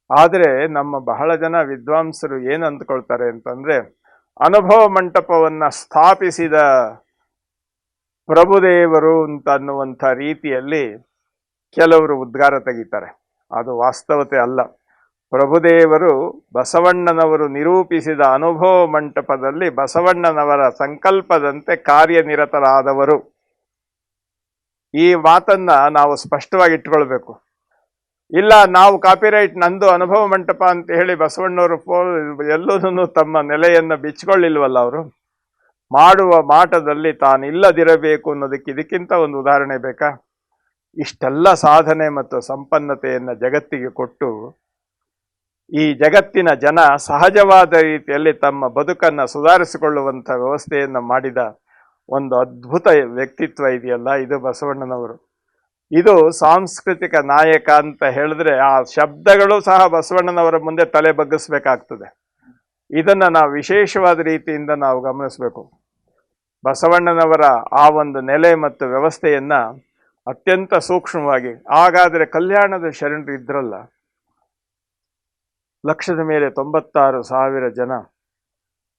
ಆದರೆ ನಮ್ಮ ಬಹಳ ಜನ ವಿದ್ವಾಂಸರು ಏನು ಅಂದ್ಕೊಳ್ತಾರೆ ಅಂತಂದ್ರೆ, ಅನುಭವ ಮಂಟಪವನ್ನ ಸ್ಥಾಪಿಸಿದ ಪ್ರಭುದೇವರು ಅಂತ ಅನ್ನುವಂಥ ರೀತಿಯಲ್ಲಿ ಕೆಲವರು ಉದ್ಗಾರ ತೆಗಿತಾರೆ. ಅದು ವಾಸ್ತವತೆ ಅಲ್ಲ. ಪ್ರಭುದೇವರು ಬಸವಣ್ಣನವರು ನಿರೂಪಿಸಿದ ಅನುಭವ ಮಂಟಪದಲ್ಲಿ ಬಸವಣ್ಣನವರ ಸಂಕಲ್ಪದಂತೆ ಕಾರ್ಯನಿರತರಾದವರು. ಈ ಮಾತನ್ನ ನಾವು ಸ್ಪಷ್ಟವಾಗಿ ಇಟ್ಕೊಳ್ಬೇಕು. ಇಲ್ಲ ನಾವು ಕಾಪಿರೈಟ್ ನಂದು ಅನುಭವ ಮಂಟಪ ಅಂತ ಹೇಳಿ ಬಸವಣ್ಣವರು ಎಲ್ಲೂ ತಮ್ಮ ನೆಲೆಯನ್ನು ಬಿಚ್ಚಿಕೊಳ್ಳಿಲ್ವಲ್ಲ. ಅವರು ಮಾಡುವ ಮಾಟದಲ್ಲಿ ತಾನಿಲ್ಲದಿರಬೇಕು ಅನ್ನೋದಕ್ಕೆ ಇದಕ್ಕಿಂತ ಒಂದು ಉದಾಹರಣೆ ಬೇಕಾ? ಇಷ್ಟೆಲ್ಲ ಸಾಧನೆ ಮತ್ತು ಸಂಪನ್ನತೆಯನ್ನು ಜಗತ್ತಿಗೆ ಕೊಟ್ಟು ಈ ಜಗತ್ತಿನ ಜನ ಸಹಜವಾದ ರೀತಿಯಲ್ಲಿ ತಮ್ಮ ಬದುಕನ್ನು ಸುಧಾರಿಸಿಕೊಳ್ಳುವಂಥ ವ್ಯವಸ್ಥೆಯನ್ನು ಮಾಡಿದ ಒಂದು ಅದ್ಭುತ ವ್ಯಕ್ತಿತ್ವ ಇದೆಯಲ್ಲ, ಇದು ಬಸವಣ್ಣನವರು. ಇದು ಸಾಂಸ್ಕೃತಿಕ ನಾಯಕ ಅಂತ ಹೇಳಿದ್ರೆ ಆ ಶಬ್ದಗಳು ಸಹ ಬಸವಣ್ಣನವರ ಮುಂದೆ ತಲೆ ಬಗ್ಗಿಸ್ಬೇಕಾಗ್ತದೆ. ಇದನ್ನು ನಾವು ವಿಶೇಷವಾದ ರೀತಿಯಿಂದ ನಾವು ಗಮನಿಸಬೇಕು. ಬಸವಣ್ಣನವರ ಆ ಒಂದು ನೆಲೆ ಮತ್ತು ವ್ಯವಸ್ಥೆಯನ್ನ ಅತ್ಯಂತ ಸೂಕ್ಷ್ಮವಾಗಿ. ಹಾಗಾದರೆ ಕಲ್ಯಾಣದ ಶರಣರು ಇದ್ರಲ್ಲ, ಲಕ್ಷದ ಮೇಲೆ 96,000 ಜನ,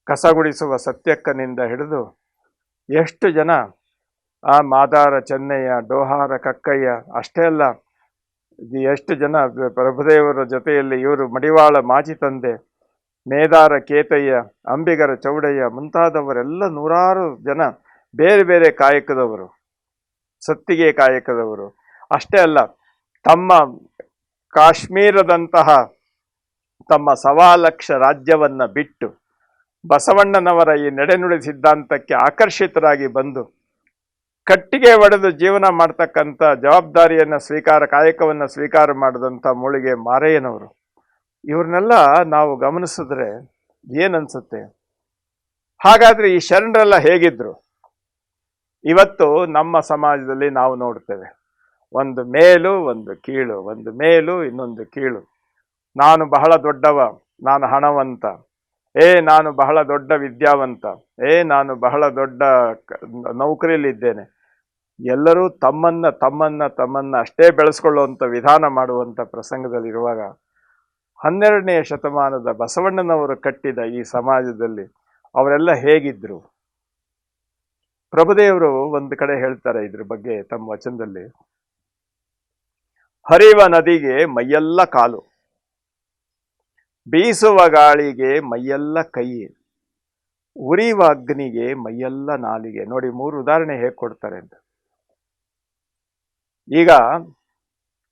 ಕಸಗುಡಿಸುವ ಸತ್ಯಕ್ಕನಿಂದ ಹಿಡಿದು ಎಷ್ಟು ಜನ, ಆ ಮಾದಾರ ಚೆನ್ನಯ್ಯ, ಡೋಹಾರ ಕಕ್ಕಯ್ಯ, ಅಷ್ಟೇ ಅಲ್ಲ ಎಷ್ಟು ಜನ ಪ್ರಭುದೇವರ ಜೊತೆಯಲ್ಲಿ ಇವರು ಮಡಿವಾಳ ಮಾಜಿ ತಂದೆ, ಮೇದಾರ ಕೇತಯ್ಯ, ಅಂಬಿಗರ ಚೌಡಯ್ಯ ಮುಂತಾದವರೆಲ್ಲ ನೂರಾರು ಜನ ಬೇರೆ ಬೇರೆ ಕಾಯಕದವರು, ಸತ್ತಿಗೆ ಕಾಯಕದವರು. ಅಷ್ಟೇ ಅಲ್ಲ, ತಮ್ಮ ಕಾಶ್ಮೀರದಂತಹ ತಮ್ಮ 1.25 ಲಕ್ಷ ರಾಜ್ಯವನ್ನ ಬಿಟ್ಟು ಬಸವಣ್ಣನವರ ಈ ನಡೆನುಡಿ ಸಿದ್ಧಾಂತಕ್ಕೆ ಆಕರ್ಷಿತರಾಗಿ ಬಂದು ಕಟ್ಟಿಗೆ ಒಡೆದು ಜೀವನ ಮಾಡ್ತಕ್ಕಂಥ ಜವಾಬ್ದಾರಿಯನ್ನು ಕಾಯಕವನ್ನು ಸ್ವೀಕಾರ ಮಾಡಿದಂಥ ಮೂಳಿಗೆ ಮಾರಯ್ಯನವರು. ಇವ್ರನ್ನೆಲ್ಲ ನಾವು ಗಮನಿಸಿದ್ರೆ ಏನನ್ಸುತ್ತೆ? ಹಾಗಾದ್ರೆ ಈ ಶರಣರೆಲ್ಲ ಹೇಗಿದ್ರು? ಇವತ್ತು ನಮ್ಮ ಸಮಾಜದಲ್ಲಿ ನಾವು ನೋಡ್ತೇವೆ, ಒಂದು ಮೇಲು ಒಂದು ಕೀಳು, ಒಂದು ಮೇಲು ಇನ್ನೊಂದು ಕೀಳು. ನಾನು ಬಹಳ ದೊಡ್ಡವ, ನಾನು ಹಣವಂತ, ನಾನು ಬಹಳ ದೊಡ್ಡ ವಿದ್ಯಾವಂತ, ನಾನು ಬಹಳ ದೊಡ್ಡ ನೌಕರಿಯಲ್ಲಿದ್ದೇನೆ. ಎಲ್ಲರೂ ತಮ್ಮನ್ನ ಅಷ್ಟೇ ಬೆಳೆಸ್ಕೊಳ್ಳುವಂಥ ವಿಧಾನ ಮಾಡುವಂಥ ಪ್ರಸಂಗದಲ್ಲಿರುವಾಗ 12ನೇ ಶತಮಾನದ ಬಸವಣ್ಣನವರು ಕಟ್ಟಿದ ಈ ಸಮಾಜದಲ್ಲಿ ಅವರೆಲ್ಲ ಹೇಗಿದ್ರು? ಪ್ರಭುದೇವರು ಒಂದು ಕಡೆ ಹೇಳ್ತಾರೆ ಇದ್ರ ಬಗ್ಗೆ ತಮ್ಮ ವಚನದಲ್ಲಿ, ಹರಿವ ನದಿಗೆ ಮೈಯೆಲ್ಲ ಕಾಲು, ಬೀಸುವ ಗಾಳಿಗೆ ಮೈಯೆಲ್ಲ ಕೈ, ಉರಿವ ಅಗ್ನಿಗೆ ಮೈಯೆಲ್ಲ ನಾಲಿಗೆ. ನೋಡಿ 3 ಉದಾಹರಣೆ ಹೇಗೆ ಕೊಡ್ತಾರೆ ಅಂತ. ಈಗ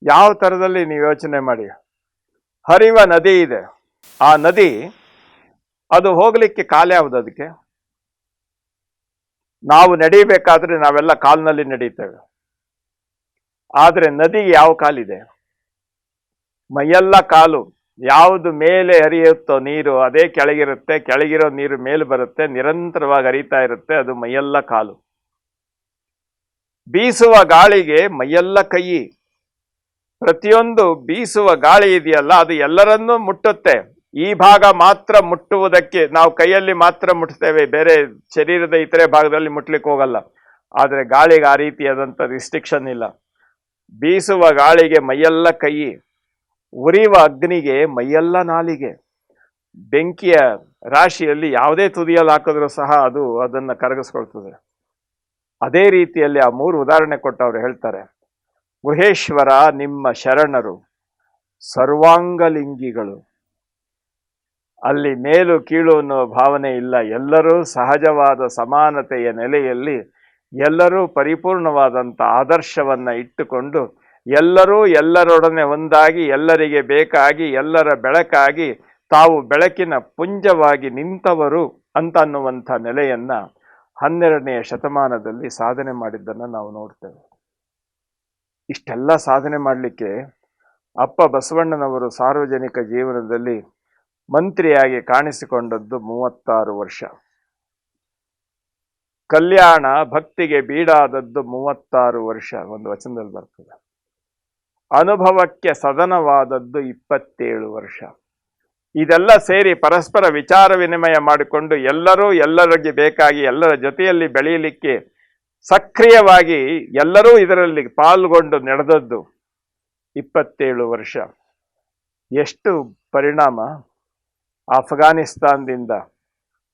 ಯಾವ ಥರದಲ್ಲಿ ನೀವು ಯೋಚನೆ ಮಾಡಿ, ಹರಿವ ನದಿ ಇದೆ, ಆ ನದಿ ಅದು ಹೋಗ್ಲಿಕ್ಕೆ ಕಾಲು ಯಾವುದು? ಅದಕ್ಕೆ ನಾವು ನಡಿಬೇಕಾದ್ರೆ ನಾವೆಲ್ಲ ಕಾಲಿನಲ್ಲಿ ನಡೀತೇವೆ. ಆದ್ರೆ ನದಿಗೆ ಯಾವ ಕಾಲಿದೆ? ಮೈಯೆಲ್ಲ ಕಾಲು. ಯಾವುದು ಮೇಲೆ ಹರಿಯುತ್ತೋ ನೀರು ಅದೇ ಕೆಳಗಿರುತ್ತೆ, ಕೆಳಗಿರೋ ನೀರು ಮೇಲೆ ಬರುತ್ತೆ, ನಿರಂತರವಾಗಿ ಹರಿತಾ ಇರುತ್ತೆ, ಅದು ಮೈಯೆಲ್ಲ ಕಾಲು. ಬೀಸುವ ಗಾಳಿಗೆ ಮೈಯೆಲ್ಲ ಕೈ. ಪ್ರತಿಯೊಂದು ಬೀಸುವ ಗಾಳಿ ಇದೆಯಲ್ಲ ಅದು ಎಲ್ಲರನ್ನೂ ಮುಟ್ಟುತ್ತೆ. ಈ ಭಾಗ ಮಾತ್ರ ಮುಟ್ಟುವುದಕ್ಕೆ ನಾವು ಕೈಯಲ್ಲಿ ಮಾತ್ರ ಮುಟ್ತೇವೆ, ಬೇರೆ ಶರೀರದ ಇತರೆ ಭಾಗದಲ್ಲಿ ಮುಟ್ಲಿಕ್ಕೆ ಹೋಗಲ್ಲ. ಆದರೆ ಗಾಳಿಗೆ ಆ ರೀತಿಯಾದಂಥ ರಿಸ್ಟ್ರಿಕ್ಷನ್ ಇಲ್ಲ. ಬೀಸುವ ಗಾಳಿಗೆ ಮೈಯೆಲ್ಲ ಕೈ, ಉರಿವ ಅಗ್ನಿಗೆ ಮೈಯೆಲ್ಲ ನಾಲಿಗೆ. ಬೆಂಕಿಯ ರಾಶಿಯಲ್ಲಿ ಯಾವುದೇ ತುದಿಯಲ್ಲಿ ಹಾಕಿದ್ರೂ ಸಹ ಅದು ಅದನ್ನು ಕರಗಿಸ್ಕೊಳ್ತದೆ. ಅದೇ ರೀತಿಯಲ್ಲಿ ಆ 3 ಉದಾಹರಣೆ ಕೊಟ್ಟವ್ರು ಹೇಳ್ತಾರೆ, ಗುಹೇಶ್ವರ ನಿಮ್ಮ ಶರಣರು ಸರ್ವಾಂಗಲಿಂಗಿಗಳು. ಅಲ್ಲಿ ಮೇಲು ಕೀಳು ಅನ್ನೋ ಭಾವನೆ ಇಲ್ಲ. ಎಲ್ಲರೂ ಸಹಜವಾದ ಸಮಾನತೆಯ ನೆಲೆಯಲ್ಲಿ ಎಲ್ಲರೂ ಪರಿಪೂರ್ಣವಾದಂಥ ಆದರ್ಶವನ್ನ ಇಟ್ಟುಕೊಂಡು ಎಲ್ಲರೂ ಎಲ್ಲರೊಡನೆ ಒಂದಾಗಿ ಎಲ್ಲರಿಗೆ ಬೇಕಾಗಿ ಎಲ್ಲರ ಬೆಳಕಾಗಿ ತಾವು ಬೆಳಕಿನ ಪುಂಜವಾಗಿ ನಿಂತವರು ಅಂತ ಅನ್ನುವಂಥ ನೆಲೆಯನ್ನ 12ನೇ ಶತಮಾನದಲ್ಲಿ ಸಾಧನೆ ಮಾಡಿದ್ದನ್ನು ನಾವು ನೋಡ್ತೇವೆ. ಇಷ್ಟೆಲ್ಲ ಸಾಧನೆ ಮಾಡಲಿಕ್ಕೆ ಅಪ್ಪ ಬಸವಣ್ಣನವರು ಸಾರ್ವಜನಿಕ ಜೀವನದಲ್ಲಿ ಮಂತ್ರಿಯಾಗಿ ಕಾಣಿಸಿಕೊಂಡದ್ದು 36 ವರ್ಷ. ಕಲ್ಯಾಣ ಭಕ್ತಿಗೆ ಬೀಡಾದದ್ದು 36 ವರ್ಷ, ಒಂದು ವಚನದಲ್ಲಿ ಬರ್ತದೆ. ಅನುಭವಕ್ಕೆ ಸದನವಾದದ್ದು 27 ವರ್ಷ. ಇದೆಲ್ಲ ಸೇರಿ ಪರಸ್ಪರ ವಿಚಾರ ವಿನಿಮಯ ಮಾಡಿಕೊಂಡು ಎಲ್ಲರೂ ಎಲ್ಲರಿಗೆ ಬೇಕಾಗಿ ಎಲ್ಲರ ಜೊತೆಯಲ್ಲಿ ಬೆಳೆಯಲಿಕ್ಕೆ ಸಕ್ರಿಯವಾಗಿ ಎಲ್ಲರೂ ಇದರಲ್ಲಿ ಪಾಲ್ಗೊಂಡು ನಡೆದದ್ದು 27 ವರ್ಷ. ಎಷ್ಟು ಪರಿಣಾಮ! ಅಫ್ಘಾನಿಸ್ತಾನದಿಂದ,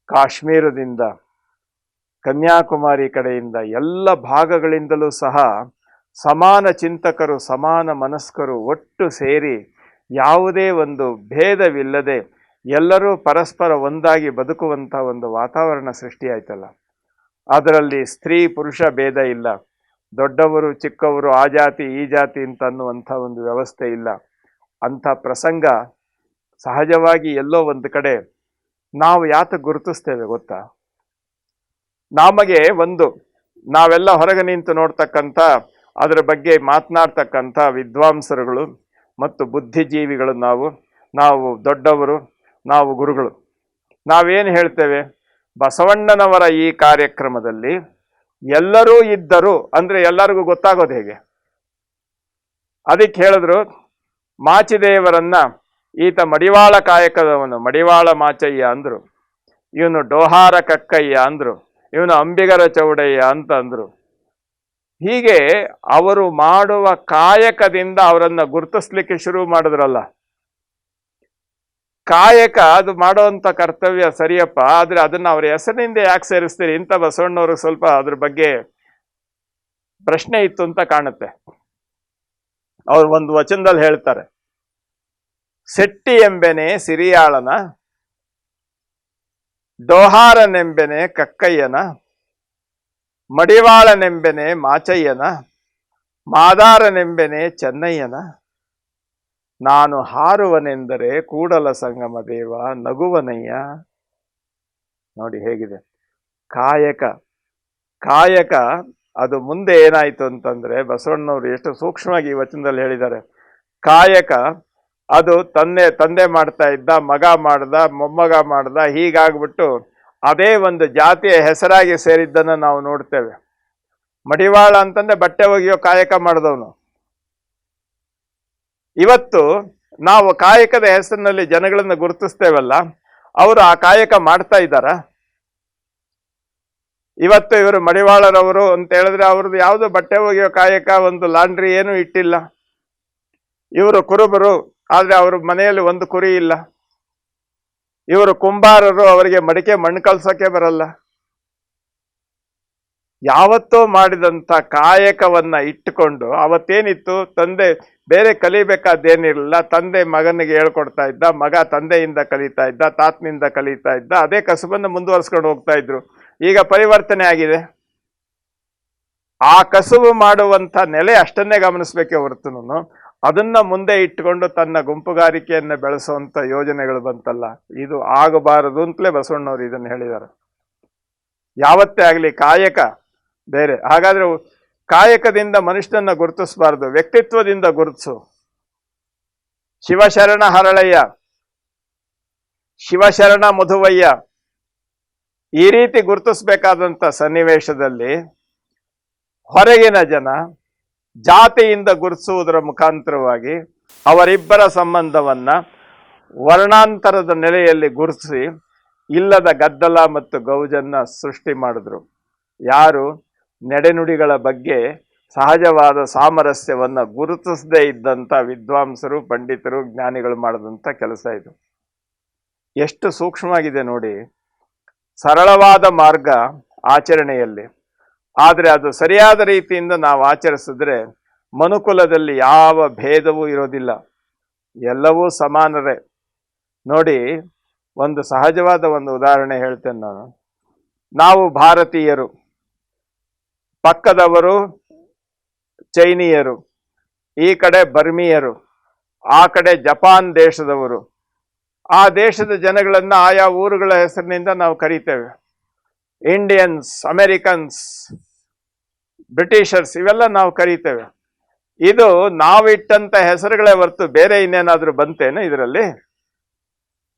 ಕಾಶ್ಮೀರದಿಂದ, ಕನ್ಯಾಕುಮಾರಿ ಕಡೆಯಿಂದ ಎಲ್ಲ ಭಾಗಗಳಿಂದಲೂ ಸಹ ಸಮಾನ ಚಿಂತಕರು, ಸಮಾನ ಮನಸ್ಕರು ಒಟ್ಟು ಸೇರಿ ಯಾವುದೇ ಒಂದು ಭೇದವಿಲ್ಲದೆ ಎಲ್ಲರೂ ಪರಸ್ಪರ ಒಂದಾಗಿ ಬದುಕುವಂಥ ಒಂದು ವಾತಾವರಣ ಸೃಷ್ಟಿಯಾಯ್ತಲ್ಲ. ಅದರಲ್ಲಿ ಸ್ತ್ರೀ ಪುರುಷ ಭೇದ ಇಲ್ಲ, ದೊಡ್ಡವರು ಚಿಕ್ಕವರು, ಆ ಜಾತಿ ಈ ಜಾತಿ ಅಂತ ಅನ್ನುವಂಥ ಒಂದು ವ್ಯವಸ್ಥೆ ಇಲ್ಲ. ಅಂಥ ಪ್ರಸಂಗ ಸಹಜವಾಗಿ ಎಲ್ಲೋ ಒಂದು ಕಡೆ ನಾವು ಯಾತಕ್ಕೆ ಗುರುತಿಸ್ತೇವೆ ಗೊತ್ತಾ? ನಮಗೆ ನಾವೆಲ್ಲ ಹೊರಗೆ ನಿಂತು ನೋಡ್ತಕ್ಕಂಥ ಅದರ ಬಗ್ಗೆ ಮಾತನಾಡ್ತಕ್ಕಂಥ ವಿದ್ವಾಂಸರುಗಳು ಮತ್ತು ಬುದ್ಧಿಜೀವಿಗಳು ನಾವು ದೊಡ್ಡವರು, ನಾವು ಗುರುಗಳು. ನಾವೇನು ಹೇಳ್ತೇವೆ? ಬಸವಣ್ಣನವರ ಈ ಕಾರ್ಯಕ್ರಮದಲ್ಲಿ ಎಲ್ಲರೂ ಇದ್ದರು ಅಂದರೆ ಎಲ್ಲರಿಗೂ ಗೊತ್ತಾಗೋದು ಹೇಗೆ? ಅದಕ್ಕೆ ಹೇಳಿದ್ರು, ಮಾಚಿದೇವರನ್ನ ಈತ ಮಡಿವಾಳ ಕಾಯಕದವನು, ಮಡಿವಾಳ ಮಾಚಯ್ಯ ಅಂದರು, ಇವನು ಡೋಹಾರ ಕಕ್ಕಯ್ಯ ಅಂದರು, ಇವನು ಅಂಬಿಗರ ಚೌಡಯ್ಯ ಅಂತ ಅಂದರು. ಹೀಗೆ ಅವರು ಮಾಡುವ ಕಾಯಕದಿಂದ ಅವರನ್ನು ಗುರುತಿಸ್ಲಿಕ್ಕೆ ಶುರು ಮಾಡಿದ್ರಲ್ಲ. ಕಾಯಕ ಅದು ಮಾಡುವಂಥ ಕರ್ತವ್ಯ ಸರಿಯಪ್ಪ, ಆದರೆ ಅದನ್ನು ಅವರ ಹೆಸರಿನಿಂದ ಯಾಕೆ ಸೇರಿಸ್ತೀರಿ ಅಂತ ಬಸವಣ್ಣವರು ಸ್ವಲ್ಪ ಅದ್ರ ಬಗ್ಗೆ ಪ್ರಶ್ನೆ ಇತ್ತು ಅಂತ ಕಾಣುತ್ತೆ. ಅವ್ರು ಒಂದು ವಚನದಲ್ಲಿ ಹೇಳ್ತಾರೆ, ಸೆಟ್ಟಿ ಎಂಬೆನೆ ಸಿರಿಯಾಳನ, ಡೋಹಾರನೆಂಬೆನೆ ಕಕ್ಕಯ್ಯನ, ಮಡಿವಾಳನೆಂಬೆನೆ ಮಾಚಯ್ಯನ, ಮಾದಾರನೆಂಬೆನೆ ಚೆನ್ನಯ್ಯನ, ನಾನು ಹಾರುವನೆಂದರೆ ಕೂಡಲ ಸಂಗಮ ದೇವ ನಗುವನಯ್ಯ. ನೋಡಿ ಹೇಗಿದೆ ಕಾಯಕ. ಅದು ಮುಂದೆ ಏನಾಯ್ತು ಅಂತಂದ್ರೆ, ಬಸವಣ್ಣನವರು ಎಷ್ಟು ಸೂಕ್ಷ್ಮವಾಗಿ ಈ ವಚನದಲ್ಲಿ ಹೇಳಿದ್ದಾರೆ. ಕಾಯಕ ಅದು ತಂದೆ ಮಾಡ್ತಾ ಇದ್ದ, ಮಗ ಮಾಡ್ದ, ಮೊಮ್ಮಗ ಮಾಡ್ದ, ಹೀಗಾಗ್ಬಿಟ್ಟು ಅದೇ ಒಂದು ಜಾತಿಯ ಹೆಸರಾಗಿ ಸೇರಿದ್ದನ್ನು ನಾವು ನೋಡ್ತೇವೆ. ಮಡಿವಾಳ ಅಂತಂದ್ರೆ ಬಟ್ಟೆ ಒಗೆಯೋ ಕಾಯಕ ಮಾಡಿದವನು, ಇವತ್ತು ನಾವು ಕಾಯಕದ ಹೆಸರಿನಲ್ಲಿ ಜನಗಳನ್ನು ಗುರುತಿಸ್ತೇವಲ್ಲ, ಅವರು ಆ ಕಾಯಕ ಮಾಡ್ತಾ ಇದ್ದಾರ? ಇವತ್ತು ಇವರು ಮಡಿವಾಳರವರು ಅಂತ ಹೇಳಿದ್ರೆ ಅವ್ರದ್ದು ಯಾವುದು ಬಟ್ಟೆ ಒಗೆಯೋ ಕಾಯಕ, ಒಂದು ಲಾಂಡ್ರಿ ಏನು ಇಟ್ಟಿಲ್ಲ. ಇವರು ಕುರುಬರು, ಆದ್ರೆ ಅವ್ರ ಮನೆಯಲ್ಲಿ ಒಂದು ಕುರಿ ಇಲ್ಲ. ಇವರು ಕುಂಬಾರರು, ಅವರಿಗೆ ಮಡಿಕೆ ಮಣ್ಣು ಕಲ್ಸಕ್ಕೆ ಬರಲ್ಲ. ಯಾವತ್ತೋ ಮಾಡಿದಂತ ಕಾಯಕವನ್ನ ಇಟ್ಟುಕೊಂಡು, ಅವತ್ತೇನಿತ್ತು, ತಂದೆ ಬೇರೆ ಕಲಿಬೇಕಾದ್ದೇನಿರಲಿಲ್ಲ, ತಂದೆ ಮಗನಿಗೆ ಹೇಳ್ಕೊಡ್ತಾ ಇದ್ದ, ಮಗ ತಂದೆಯಿಂದ ಕಲಿತಾ ಇದ್ದ, ತಾತನಿಂದ ಕಲಿತಾ ಇದ್ದ, ಅದೇ ಕಸುಬನ್ನು ಮುಂದುವರ್ಸ್ಕೊಂಡು ಹೋಗ್ತಾ ಇದ್ರು. ಈಗ ಪರಿವರ್ತನೆ ಆಗಿದೆ. ಆ ಕಸುಬು ಮಾಡುವಂತ ನೆಲೆ ಅಷ್ಟನ್ನೇ ಗಮನಿಸ್ಬೇಕೆ ಹೊರತುನು ಅದನ್ನ ಮುಂದೆ ಇಟ್ಟುಕೊಂಡು ತನ್ನ ಗುಂಪುಗಾರಿಕೆಯನ್ನ ಬೆಳೆಸುವಂತ ಯೋಜನೆಗಳು ಬಂತಲ್ಲ, ಇದು ಆಗಬಾರದು ಅಂತಲೇ ಬಸವಣ್ಣವ್ರು ಇದನ್ನು ಹೇಳಿದ್ದಾರೆ. ಯಾವತ್ತೇ ಆಗಲಿ ಕಾಯಕ ಬೇರೆ. ಹಾಗಾದ್ರೆ ಕಾಯಕದಿಂದ ಮನುಷ್ಯನನ್ನ ಗುರುತಿಸಬಾರ್ದು, ವ್ಯಕ್ತಿತ್ವದಿಂದ ಗುರುತಿಸು. ಶಿವಶರಣ ಹರಳಯ್ಯ, ಶಿವಶರಣ ಮಧುವಯ್ಯ, ಈ ರೀತಿ ಗುರುತಿಸ್ಬೇಕಾದಂತ ಸನ್ನಿವೇಶದಲ್ಲಿ ಹೊರಗಿನ ಜನ ಜಾತಿಯಿಂದ ಗುರುತಿಸುವುದರ ಮುಖಾಂತರವಾಗಿ ಅವರಿಬ್ಬರ ಸಂಬಂಧವನ್ನ ವರ್ಣಾಂತರದ ನೆಲೆಯಲ್ಲಿ ಗುರುತಿಸಿ ಇಲ್ಲದ ಗದ್ದಲ ಮತ್ತು ಗೌಜನ್ನ ಸೃಷ್ಟಿ ಮಾಡಿದ್ರು. ಯಾರು? ನಡೆನುಡಿಗಳ ಬಗ್ಗೆ ಸಹಜವಾದ ಸಾಮರಸ್ಯವನ್ನ ಗುರುತಿಸದೇ ಇದ್ದಂಥ ವಿದ್ವಾಂಸರು, ಪಂಡಿತರು, ಜ್ಞಾನಿಗಳು ಮಾಡಿದಂಥ ಕೆಲಸ ಇದು. ಎಷ್ಟು ಸೂಕ್ಷ್ಮವಾಗಿದೆ ನೋಡಿ. ಸರಳವಾದ ಮಾರ್ಗ ಆಚರಣೆಯಲ್ಲಿ, ಆದರೆ ಅದು ಸರಿಯಾದ ರೀತಿಯಿಂದ ನಾವು ಆಚರಿಸಿದ್ರೆ ಮನುಕುಲದಲ್ಲಿ ಯಾವ ಭೇದವೂ ಇರೋದಿಲ್ಲ, ಎಲ್ಲವೂ ಸಮಾನರೇ. ನೋಡಿ, ಒಂದು ಸಹಜವಾದ ಒಂದು ಉದಾಹರಣೆ ಹೇಳ್ತೇನೆ ನಾವು ಭಾರತೀಯರು, ಪಕ್ಕದವರು ಚೈನೀಯರು, ಈ ಕಡೆ ಬರ್ಮಿಯರು, ಆ ಕಡೆ ಜಪಾನ್ ದೇಶದವರು. ಆ ದೇಶದ ಜನಗಳನ್ನ ಆಯಾ ಊರುಗಳ ಹೆಸರಿನಿಂದ ನಾವು ಕರೀತೇವೆ. ಇಂಡಿಯನ್ಸ್, ಅಮೆರಿಕನ್ಸ್, ಬ್ರಿಟಿಷರ್ಸ್, ಇವೆಲ್ಲ ನಾವು ಕರೀತೇವೆ. ಇದು ನಾವಿಟ್ಟಂತ ಹೆಸರುಗಳೇ ಹೊರತು ಬೇರೆ ಇನ್ನೇನಾದ್ರೂ ಬಂತೇನೆ ಇದರಲ್ಲಿ?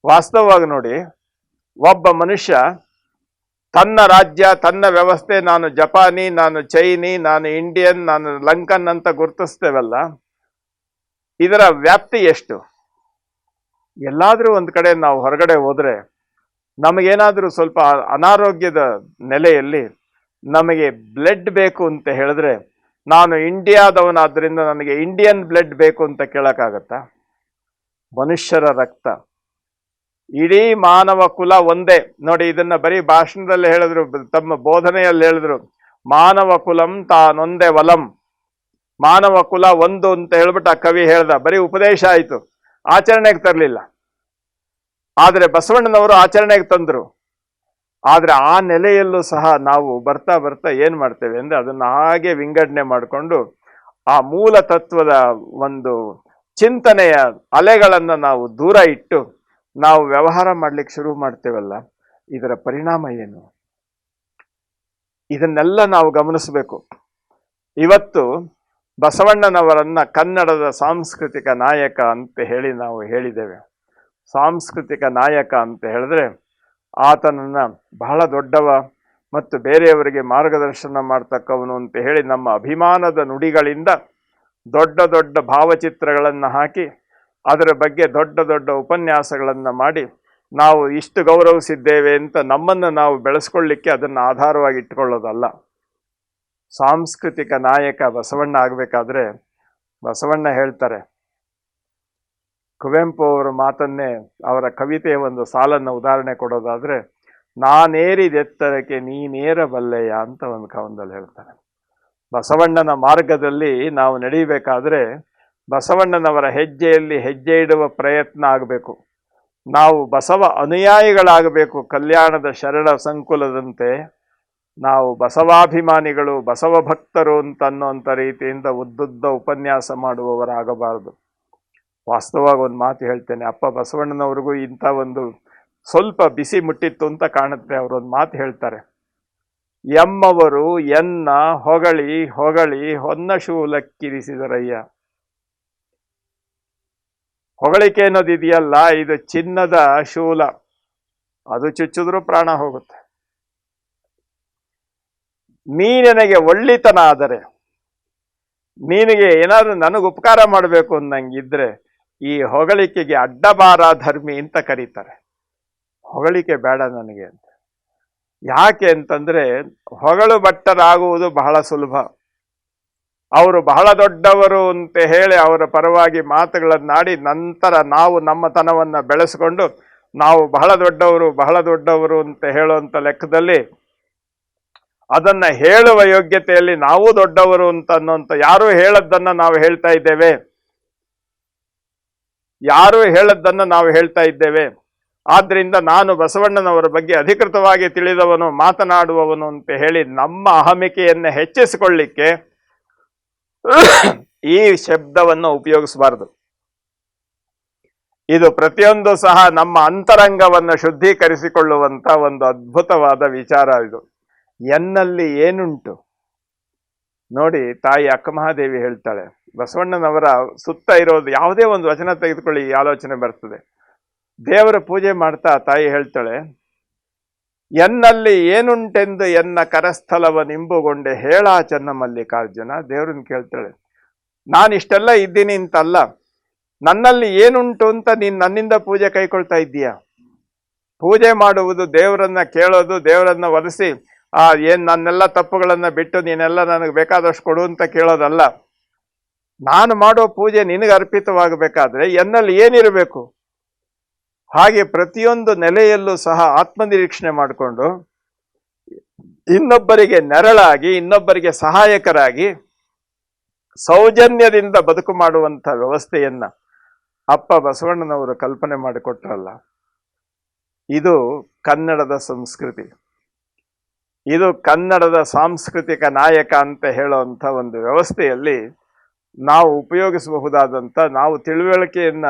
ವಾಸ್ತವವಾಗಿ ನೋಡಿ, ಒಬ್ಬ ಮನುಷ್ಯ ತನ್ನ ರಾಜ್ಯ, ತನ್ನ ವ್ಯವಸ್ಥೆ, ನಾನು ಜಪಾನಿ, ನಾನು ಚೈನಿ, ನಾನು ಇಂಡಿಯನ್, ನಾನು ಲಂಕನ್ ಅಂತ ಗುರುತಿಸ್ತೇವಲ್ಲ, ಇದರ ವ್ಯಾಪ್ತಿ ಎಷ್ಟು? ಎಲ್ಲಾದ್ರೂ ಒಂದು ಕಡೆ ನಾವು ಹೊರಗಡೆ ಹೋದ್ರೆ ನಮಗೇನಾದ್ರೂ ಸ್ವಲ್ಪ ಅನಾರೋಗ್ಯದ ನೆಲೆಯಲ್ಲಿ ನಮಗೆ ಬ್ಲಡ್ ಬೇಕು ಅಂತ ಹೇಳಿದ್ರೆ, ನಾನು ಇಂಡಿಯಾದವನಾದ್ರಿಂದ ನನಗೆ ಇಂಡಿಯನ್ ಬ್ಲಡ್ ಬೇಕು ಅಂತ ಕೇಳಕ್ಕಾಗತ್ತಾ? ಮನುಷ್ಯರ ರಕ್ತ, ಇಡೀ ಮಾನವ ಕುಲ ಒಂದೇ. ನೋಡಿ, ಇದನ್ನ ಬರೀ ಭಾಷಣದಲ್ಲಿ ಹೇಳಿದ್ರು, ತಮ್ಮ ಬೋಧನೆಯಲ್ಲಿ ಹೇಳಿದ್ರು, ಮಾನವ ಕುಲಂ ತಾನೊಂದೇ ವಲಂ, ಮಾನವ ಕುಲ ಒಂದು ಅಂತ ಹೇಳ್ಬಿಟ್ಟು ಆ ಕವಿ ಹೇಳ್ದ. ಬರೀ ಉಪದೇಶ ಆಯಿತು, ಆಚರಣೆಗೆ ತರಲಿಲ್ಲ. ಆದರೆ ಬಸವಣ್ಣನವರು ಆಚರಣೆಗೆ ತಂದರು. ಆದರೆ ಆ ನೆಲೆಯಲ್ಲೂ ಸಹ ನಾವು ಬರ್ತಾ ಬರ್ತಾ ಏನು ಮಾಡ್ತೇವೆ ಅಂದರೆ, ಅದನ್ನು ಹಾಗೆ ವಿಂಗಡಣೆ ಮಾಡಿಕೊಂಡು ಆ ಮೂಲ ತತ್ವದ ಒಂದು ಚಿಂತನೆಯ ಅಲೆಗಳನ್ನು ನಾವು ದೂರ ಇಟ್ಟು ನಾವು ವ್ಯವಹಾರ ಮಾಡ್ಲಿಕ್ಕೆ ಶುರು ಮಾಡ್ತೇವಲ್ಲ, ಇದರ ಪರಿಣಾಮ ಏನು? ಇದನ್ನೆಲ್ಲ ನಾವು ಗಮನಿಸಬೇಕು. ಇವತ್ತು ಬಸವಣ್ಣನವರನ್ನ ಕನ್ನಡದ ಸಾಂಸ್ಕೃತಿಕ ನಾಯಕ ಅಂತ ಹೇಳಿ ನಾವು ಹೇಳಿದ್ದೇವೆ. ಸಾಂಸ್ಕೃತಿಕ ನಾಯಕ ಅಂತ ಹೇಳಿದ್ರೆ ಆತನನ್ನ ಬಹಳ ದೊಡ್ಡವ ಮತ್ತು ಬೇರೆಯವರಿಗೆ ಮಾರ್ಗದರ್ಶನ ಮಾಡ್ತಕ್ಕವನು ಅಂತ ಹೇಳಿ ನಮ್ಮ ಅಭಿಮಾನದ ನುಡಿಗಳಿಂದ ದೊಡ್ಡ ದೊಡ್ಡ ಭಾವಚಿತ್ರಗಳನ್ನು ಹಾಕಿ ಅದರ ಬಗ್ಗೆ ದೊಡ್ಡ ದೊಡ್ಡ ಉಪನ್ಯಾಸಗಳನ್ನು ಮಾಡಿ ನಾವು ಇಷ್ಟು ಗೌರವಿಸಿದ್ದೇವೆ ಅಂತ ನಮ್ಮನ್ನು ನಾವು ಬೆಳೆಸ್ಕೊಳ್ಳಿಕ್ಕೆ ಅದನ್ನು ಆಧಾರವಾಗಿ ಇಟ್ಟುಕೊಳ್ಳೋದಲ್ಲ. ಸಾಂಸ್ಕೃತಿಕ ನಾಯಕ ಬಸವಣ್ಣ ಆಗಬೇಕಾದ್ರೆ ಬಸವಣ್ಣ ಹೇಳ್ತಾರೆ, ಕುವೆಂಪು ಅವರ ಮಾತನ್ನೇ, ಅವರ ಕವಿತೆಯ ಒಂದು ಸಾಲನ್ನು ಉದಾಹರಣೆ ಕೊಡೋದಾದ್ರೆ, ನಾನೇರಿದೆತ್ತರಕ್ಕೆ ನೀನೇರಬಲ್ಲೆಯ ಅಂತ ಒಂದು ಕವನದಲ್ಲಿ ಹೇಳ್ತಾರೆ. ಬಸವಣ್ಣನ ಮಾರ್ಗದಲ್ಲಿ ನಾವು ನಡೀಬೇಕಾದ್ರೆ ಬಸವಣ್ಣನವರ ಹೆಜ್ಜೆಯಲ್ಲಿ ಹೆಜ್ಜೆ ಇಡುವ ಪ್ರಯತ್ನ ಆಗಬೇಕು. ನಾವು ಬಸವ ಅನುಯಾಯಿಗಳಾಗಬೇಕು. ಕಲ್ಯಾಣದ ಶರಣ ಸಂಕುಲದಂತೆ ನಾವು ಬಸವಾಭಿಮಾನಿಗಳು, ಬಸವ ಭಕ್ತರು ಅಂತ ಅನ್ನುವಂಥ ರೀತಿಯಿಂದ ಉದ್ದುದ್ದ ಉಪನ್ಯಾಸ ಮಾಡುವವರಾಗಬಾರದು. ವಾಸ್ತವವಾಗಿ ಒಂದು ಮಾತು ಹೇಳ್ತೇನೆ, ಅಪ್ಪ ಬಸವಣ್ಣನವ್ರಿಗೂ ಇಂಥ ಒಂದು ಸ್ವಲ್ಪ ಬಿಸಿ ಮುಟ್ಟಿತ್ತು ಅಂತ ಕಾಣುತ್ತೆ. ಅವರೊಂದು ಮಾತು ಹೇಳ್ತಾರೆ, ಎಮ್ಮವರು ಎನ್ನ ಹೊಗಳಿ ಹೊಗಳಿ ಹೊನ್ನ ಶೂಲಕ್ಕಿರಿಸಿದರಯ್ಯ. ಹೊಗಳಿಕೆ ಅನ್ನೋದು ಇದೆಯಲ್ಲ, ಇದು ಚಿನ್ನದ ಶೂಲ, ಅದು ಚುಚ್ಚಿದ್ರೂ ಪ್ರಾಣ ಹೋಗುತ್ತೆ. ನೀ ನನಗೆ ಒಳ್ಳಿತನ ಆದರೆ ನಿನಗೆ ಏನಾದರೂ ನನಗೆ ಉಪಕಾರ ಮಾಡಬೇಕು ಅನ್ನಂಗಿದ್ರೆ ಈ ಹೊಗಳಿಕೆಗೆ ಅಡ್ಡಬಾರ ಧರ್ಮಿ ಅಂತ ಕರೀತಾರೆ. ಹೊಗಳಿಕೆ ಬೇಡ ನನಗೆ ಅಂತ. ಯಾಕೆ ಅಂತಂದ್ರೆ ಹೊಗಳು ಭಟ್ಟರಾಗುವುದು ಬಹಳ ಸುಲಭ. ಅವರು ಬಹಳ ದೊಡ್ಡವರು ಅಂತ ಹೇಳಿ ಅವರ ಪರವಾಗಿ ಮಾತುಗಳನ್ನಾಡಿ ನಂತರ ನಾವು ನಮ್ಮ ತನವನ್ನು ಬೆಳೆಸ್ಕೊಂಡು ನಾವು ಬಹಳ ದೊಡ್ಡವರು ಅಂತ ಹೇಳುವಂಥ ಲೆಕ್ಕದಲ್ಲಿ ಅದನ್ನ ಹೇಳುವ ಯೋಗ್ಯತೆಯಲ್ಲಿ ನಾವು ದೊಡ್ಡವರು ಅಂತ ಅನ್ನೋಂಥ ಯಾರು ಹೇಳದ್ದನ್ನ ನಾವು ಹೇಳ್ತಾ ಇದ್ದೇವೆ. ಆದ್ರಿಂದ ನಾನು ಬಸವಣ್ಣನವರ ಬಗ್ಗೆ ಅಧಿಕೃತವಾಗಿ ತಿಳಿದವನು, ಮಾತನಾಡುವವನು ಅಂತ ಹೇಳಿ ನಮ್ಮ ಅಹಮಿಕೆಯನ್ನು ಹೆಚ್ಚಿಸಿಕೊಳ್ಳಿಕ್ಕೆ ಈ ಶಬ್ದವನ್ನು ಉಪಯೋಗಿಸಬಾರದು. ಇದು ಪ್ರತಿಯೊಂದು ಸಹ ನಮ್ಮ ಅಂತರಂಗವನ್ನು ಶುದ್ಧೀಕರಿಸಿಕೊಳ್ಳುವಂತ ಒಂದು ಅದ್ಭುತವಾದ ವಿಚಾರ. ಇದು ಎನ್ನಲ್ಲಿ ಏನುಂಟು ನೋಡಿ, ತಾಯಿ ಅಕ್ಕಮಹಾದೇವಿ ಹೇಳ್ತಾಳೆ. ಬಸವಣ್ಣನವರ ಸುತ್ತ ಇರೋದು ಯಾವುದೇ ಒಂದು ವಚನ ತೆಗೆದುಕೊಳ್ಳಿ, ಈ ಆಲೋಚನೆ ಬರ್ತದೆ. ದೇವರ ಪೂಜೆ ಮಾಡ್ತಾ ತಾಯಿ ಹೇಳ್ತಾಳೆ, ಎನ್ನಲ್ಲಿ ಏನುಂಟೆಂದು ಎನ್ನ ಕರಸ್ಥಲವ ನಿಂಬುಗೊಂಡೆ ಹೇಳ ಚೆನ್ನ ಮಲ್ಲಿಕಾರ್ಜುನ. ದೇವ್ರನ್ನ ಕೇಳ್ತಾಳೆ, ನಾನಿಷ್ಟೆಲ್ಲ ಇದ್ದೀನಿ ಅಂತಲ್ಲ, ನನ್ನಲ್ಲಿ ಏನುಂಟು ಅಂತ ನೀನು ನನ್ನಿಂದ ಪೂಜೆ ಕೈಕೊಳ್ತಾ ಇದ್ದೀಯ. ಪೂಜೆ ಮಾಡುವುದು, ದೇವರನ್ನ ಕೇಳೋದು, ದೇವರನ್ನ ಒಲಿಸಿ ನನ್ನೆಲ್ಲ ತಪ್ಪುಗಳನ್ನ ಬಿಟ್ಟು ನೀನೆಲ್ಲ ನನಗೆ ಬೇಕಾದಷ್ಟು ಕೊಡು ಅಂತ ಕೇಳೋದಲ್ಲ. ನಾನು ಮಾಡೋ ಪೂಜೆ ನಿನಗೆ ಅರ್ಪಿತವಾಗಬೇಕಾದ್ರೆ ಎನ್ನಲ್ಲಿ ಏನಿರಬೇಕು. ಹಾಗೆ ಪ್ರತಿಯೊಂದು ನೆಲೆಯಲ್ಲೂ ಸಹ ಆತ್ಮನಿರೀಕ್ಷಣೆ ಮಾಡಿಕೊಂಡು ಇನ್ನೊಬ್ಬರಿಗೆ ನೆರಳಾಗಿ, ಇನ್ನೊಬ್ಬರಿಗೆ ಸಹಾಯಕರಾಗಿ ಸೌಜನ್ಯದಿಂದ ಬದುಕು ಮಾಡುವಂಥ ವ್ಯವಸ್ಥೆಯನ್ನ ಅಪ್ಪ ಬಸವಣ್ಣನವರು ಕಲ್ಪನೆ ಮಾಡಿಕೊಟ್ರಲ್ಲ. ಇದು ಕನ್ನಡದ ಸಂಸ್ಕೃತಿ. ಇದು ಕನ್ನಡದ ಸಾಂಸ್ಕೃತಿಕ ನಾಯಕ ಅಂತ ಹೇಳುವಂಥ ಒಂದು ವ್ಯವಸ್ಥೆಯಲ್ಲಿ ನಾವು ಉಪಯೋಗಿಸಬಹುದಾದಂಥ, ನಾವು ತಿಳುವಳಿಕೆಯನ್ನ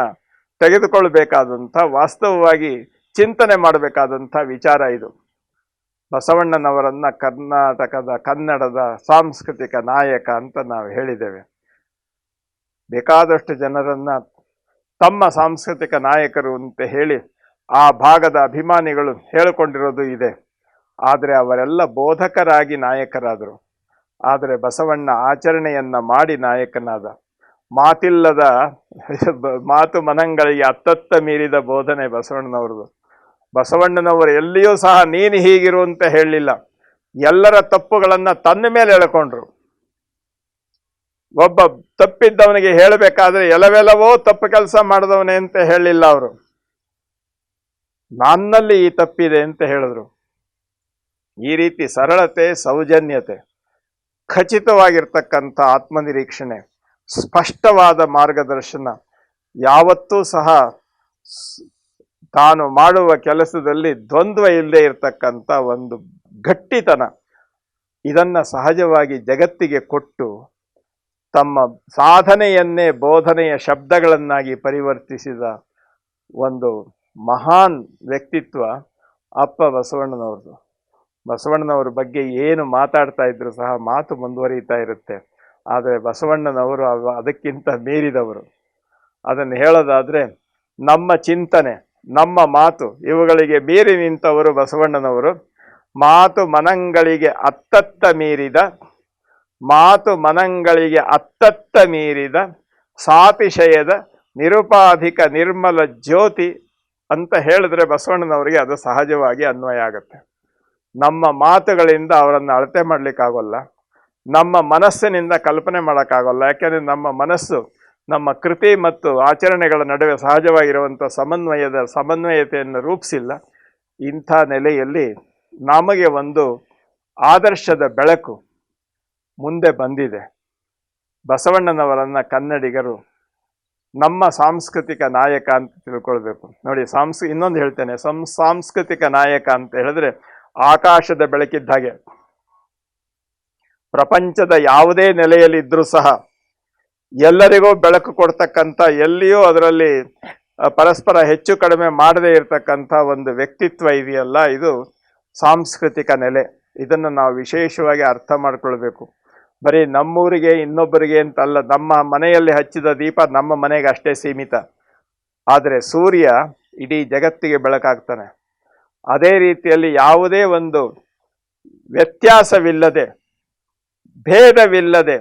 ತೆಗೆದುಕೊಳ್ಬೇಕಾದಂಥ, ವಾಸ್ತವವಾಗಿ ಚಿಂತನೆ ಮಾಡಬೇಕಾದಂಥ ವಿಚಾರ ಇದು. ಬಸವಣ್ಣನವರನ್ನ ಕನ್ನಡದ ಸಾಂಸ್ಕೃತಿಕ ನಾಯಕ ಅಂತ ನಾವು ಹೇಳಿದ್ದೇವೆ. ಬೇಕಾದಷ್ಟು ಜನರನ್ನ ತಮ್ಮ ಸಾಂಸ್ಕೃತಿಕ ನಾಯಕರು ಅಂತ ಹೇಳಿ ಆ ಭಾಗದ ಅಭಿಮಾನಿಗಳು ಹೇಳಿಕೊಂಡಿರೋದು ಇದೆ. ಆದರೆ ಅವರೆಲ್ಲ ಬೋಧಕರಾಗಿ ನಾಯಕರಾದರು. ಆದರೆ ಬಸವಣ್ಣ ಆಚರಣೆಯನ್ನ ಮಾಡಿ ನಾಯಕನಾದ. ಮಾತಿಲ್ಲದ ಮಾತು ಮನಂಗಳಿಗೆ ಅತ್ತತ್ತ ಮೀರಿದ ಬೋಧನೆ ಬಸವಣ್ಣನವ್ರದ್ದು. ಬಸವಣ್ಣನವರು ಎಲ್ಲಿಯೂ ಸಹ ನೀನು ಹೀಗಿರು ಅಂತ ಹೇಳಲಿಲ್ಲ. ಎಲ್ಲರ ತಪ್ಪುಗಳನ್ನ ತನ್ನ ಮೇಲೆ ಎಳ್ಕೊಂಡ್ರು. ಒಬ್ಬ ತಪ್ಪಿದ್ದವನಿಗೆ ಹೇಳಬೇಕಾದ್ರೆ ಎಲವೆಲವೋ ತಪ್ಪು ಕೆಲಸ ಮಾಡಿದವನೇ ಅಂತ ಹೇಳಲಿಲ್ಲ. ಅವರು ನನ್ನಲ್ಲಿ ಈ ತಪ್ಪಿದೆ ಅಂತ ಹೇಳಿದ್ರು. ಈ ರೀತಿ ಸರಳತೆ, ಸೌಜನ್ಯತೆ, ಖಚಿತವಾಗಿರ್ತಕ್ಕಂಥ ಆತ್ಮನಿರೀಕ್ಷಣೆ, ಸ್ಪಷ್ಟವಾದ ಮಾರ್ಗದರ್ಶನ, ಯಾವತ್ತೂ ಸಹ ತಾನು ಮಾಡುವ ಕೆಲಸದಲ್ಲಿ ದ್ವಂದ್ವ ಇಲ್ಲದೆ ಇರತಕ್ಕಂಥ ಒಂದು ಗಟ್ಟಿತನ, ಇದನ್ನ ಸಹಜವಾಗಿ ಜಗತ್ತಿಗೆ ಕೊಟ್ಟು ತಮ್ಮ ಸಾಧನೆಯನ್ನೇ ಬೋಧನೆಯ ಶಬ್ದಗಳನ್ನಾಗಿ ಪರಿವರ್ತಿಸಿದ ಒಂದು ಮಹಾನ್ ವ್ಯಕ್ತಿತ್ವ ಅಪ್ಪ ಬಸವಣ್ಣನವ್ರದ್ದು. ಬಸವಣ್ಣನವ್ರ ಬಗ್ಗೆ ಏನು ಮಾತಾಡ್ತಾ ಇದ್ರು ಸಹ ಮಾತು ಮುಂದುವರಿತಾ ಇರುತ್ತೆ. ಆದರೆ ಬಸವಣ್ಣನವರು ಅದಕ್ಕಿಂತ ಮೀರಿದವರು. ಅದನ್ನು ಹೇಳೋದಾದ್ರೆ ನಮ್ಮ ಚಿಂತನೆ, ನಮ್ಮ ಮಾತು ಇವುಗಳಿಗೆ ಮೀರಿ ನಿಂತವರು ಬಸವಣ್ಣನವರು. ಮಾತು ಮನಂಗಳಿಗೆ ಅತ್ತತ್ತ ಮೀರಿದ ಸಾತಿಶಯದ ನಿರುಪಾಧಿಕ ನಿರ್ಮಲ ಜ್ಯೋತಿ ಅಂತ ಹೇಳಿದ್ರೆ ಬಸವಣ್ಣನವರಿಗೆ ಅದು ಸಹಜವಾಗಿ ಅನ್ವಯ ಆಗುತ್ತೆ. ನಮ್ಮ ಮಾತುಗಳಿಂದ ಅವರನ್ನು ಅಳತೆ ಮಾಡ್ಲಿಕ್ಕಾಗೋಲ್ಲ, ನಮ್ಮ ಮನಸ್ಸಿನಿಂದ ಕಲ್ಪನೆ ಮಾಡೋಕ್ಕಾಗೋಲ್ಲ. ಯಾಕೆಂದರೆ ನಮ್ಮ ಮನಸ್ಸು ನಮ್ಮ ಕೃತಿ ಮತ್ತು ಆಚರಣೆಗಳ ನಡುವೆ ಸಹಜವಾಗಿರುವಂಥ ಸಮನ್ವಯತೆಯನ್ನು ರೂಪಿಸಿಲ್ಲ. ಇಂಥ ನೆಲೆಯಲ್ಲಿ ನಮಗೆ ಒಂದು ಆದರ್ಶದ ಬೆಳಕು ಮುಂದೆ ಬಂದಿದೆ. ಬಸವಣ್ಣನವರನ್ನ ಕನ್ನಡಿಗರು ನಮ್ಮ ಸಾಂಸ್ಕೃತಿಕ ನಾಯಕ ಅಂತ ತಿಳ್ಕೊಳ್ಬೇಕು. ನೋಡಿ, ಇನ್ನೊಂದು ಹೇಳ್ತೇನೆ, ಸಾಂಸ್ಕೃತಿಕ ನಾಯಕ ಅಂತ ಹೇಳಿದ್ರೆ ಆಕಾಶದ ಬೆಳಕಿದ್ದ ಹಾಗೆ. ಪ್ರಪಂಚದ ಯಾವುದೇ ನೆಲೆಯಲ್ಲಿದ್ದರೂ ಸಹ ಎಲ್ಲರಿಗೂ ಬೆಳಕು ಕೊಡ್ತಕ್ಕಂಥ, ಎಲ್ಲಿಯೂ ಅದರಲ್ಲಿ ಪರಸ್ಪರ ಹೆಚ್ಚು ಕಡಿಮೆ ಮಾಡದೇ ಇರತಕ್ಕಂಥ ಒಂದು ವ್ಯಕ್ತಿತ್ವ ಇದೆಯಲ್ಲ, ಇದು ಸಾಂಸ್ಕೃತಿಕ ನೆಲೆ. ಇದನ್ನು ನಾವು ವಿಶೇಷವಾಗಿ ಅರ್ಥ ಮಾಡ್ಕೊಳ್ಬೇಕು. ಬರೀ ನಮ್ಮೂರಿಗೆ ಇನ್ನೊಬ್ಬರಿಗೆ ಅಂತಲ್ಲ, ನಮ್ಮ ಮನೆಯಲ್ಲಿ ಹಚ್ಚಿದ ದೀಪ ನಮ್ಮ ಮನೆಗೆ ಅಷ್ಟೇ ಸೀಮಿತ. ಆದರೆ ಸೂರ್ಯ ಇಡೀ ಜಗತ್ತಿಗೆ ಬೆಳಕಾಗ್ತಾನೆ. ಅದೇ ರೀತಿಯಲ್ಲಿ ಯಾವುದೇ ಒಂದು ವ್ಯತ್ಯಾಸವಿಲ್ಲದೆ, ಭೇದವಿಲ್ಲದೆ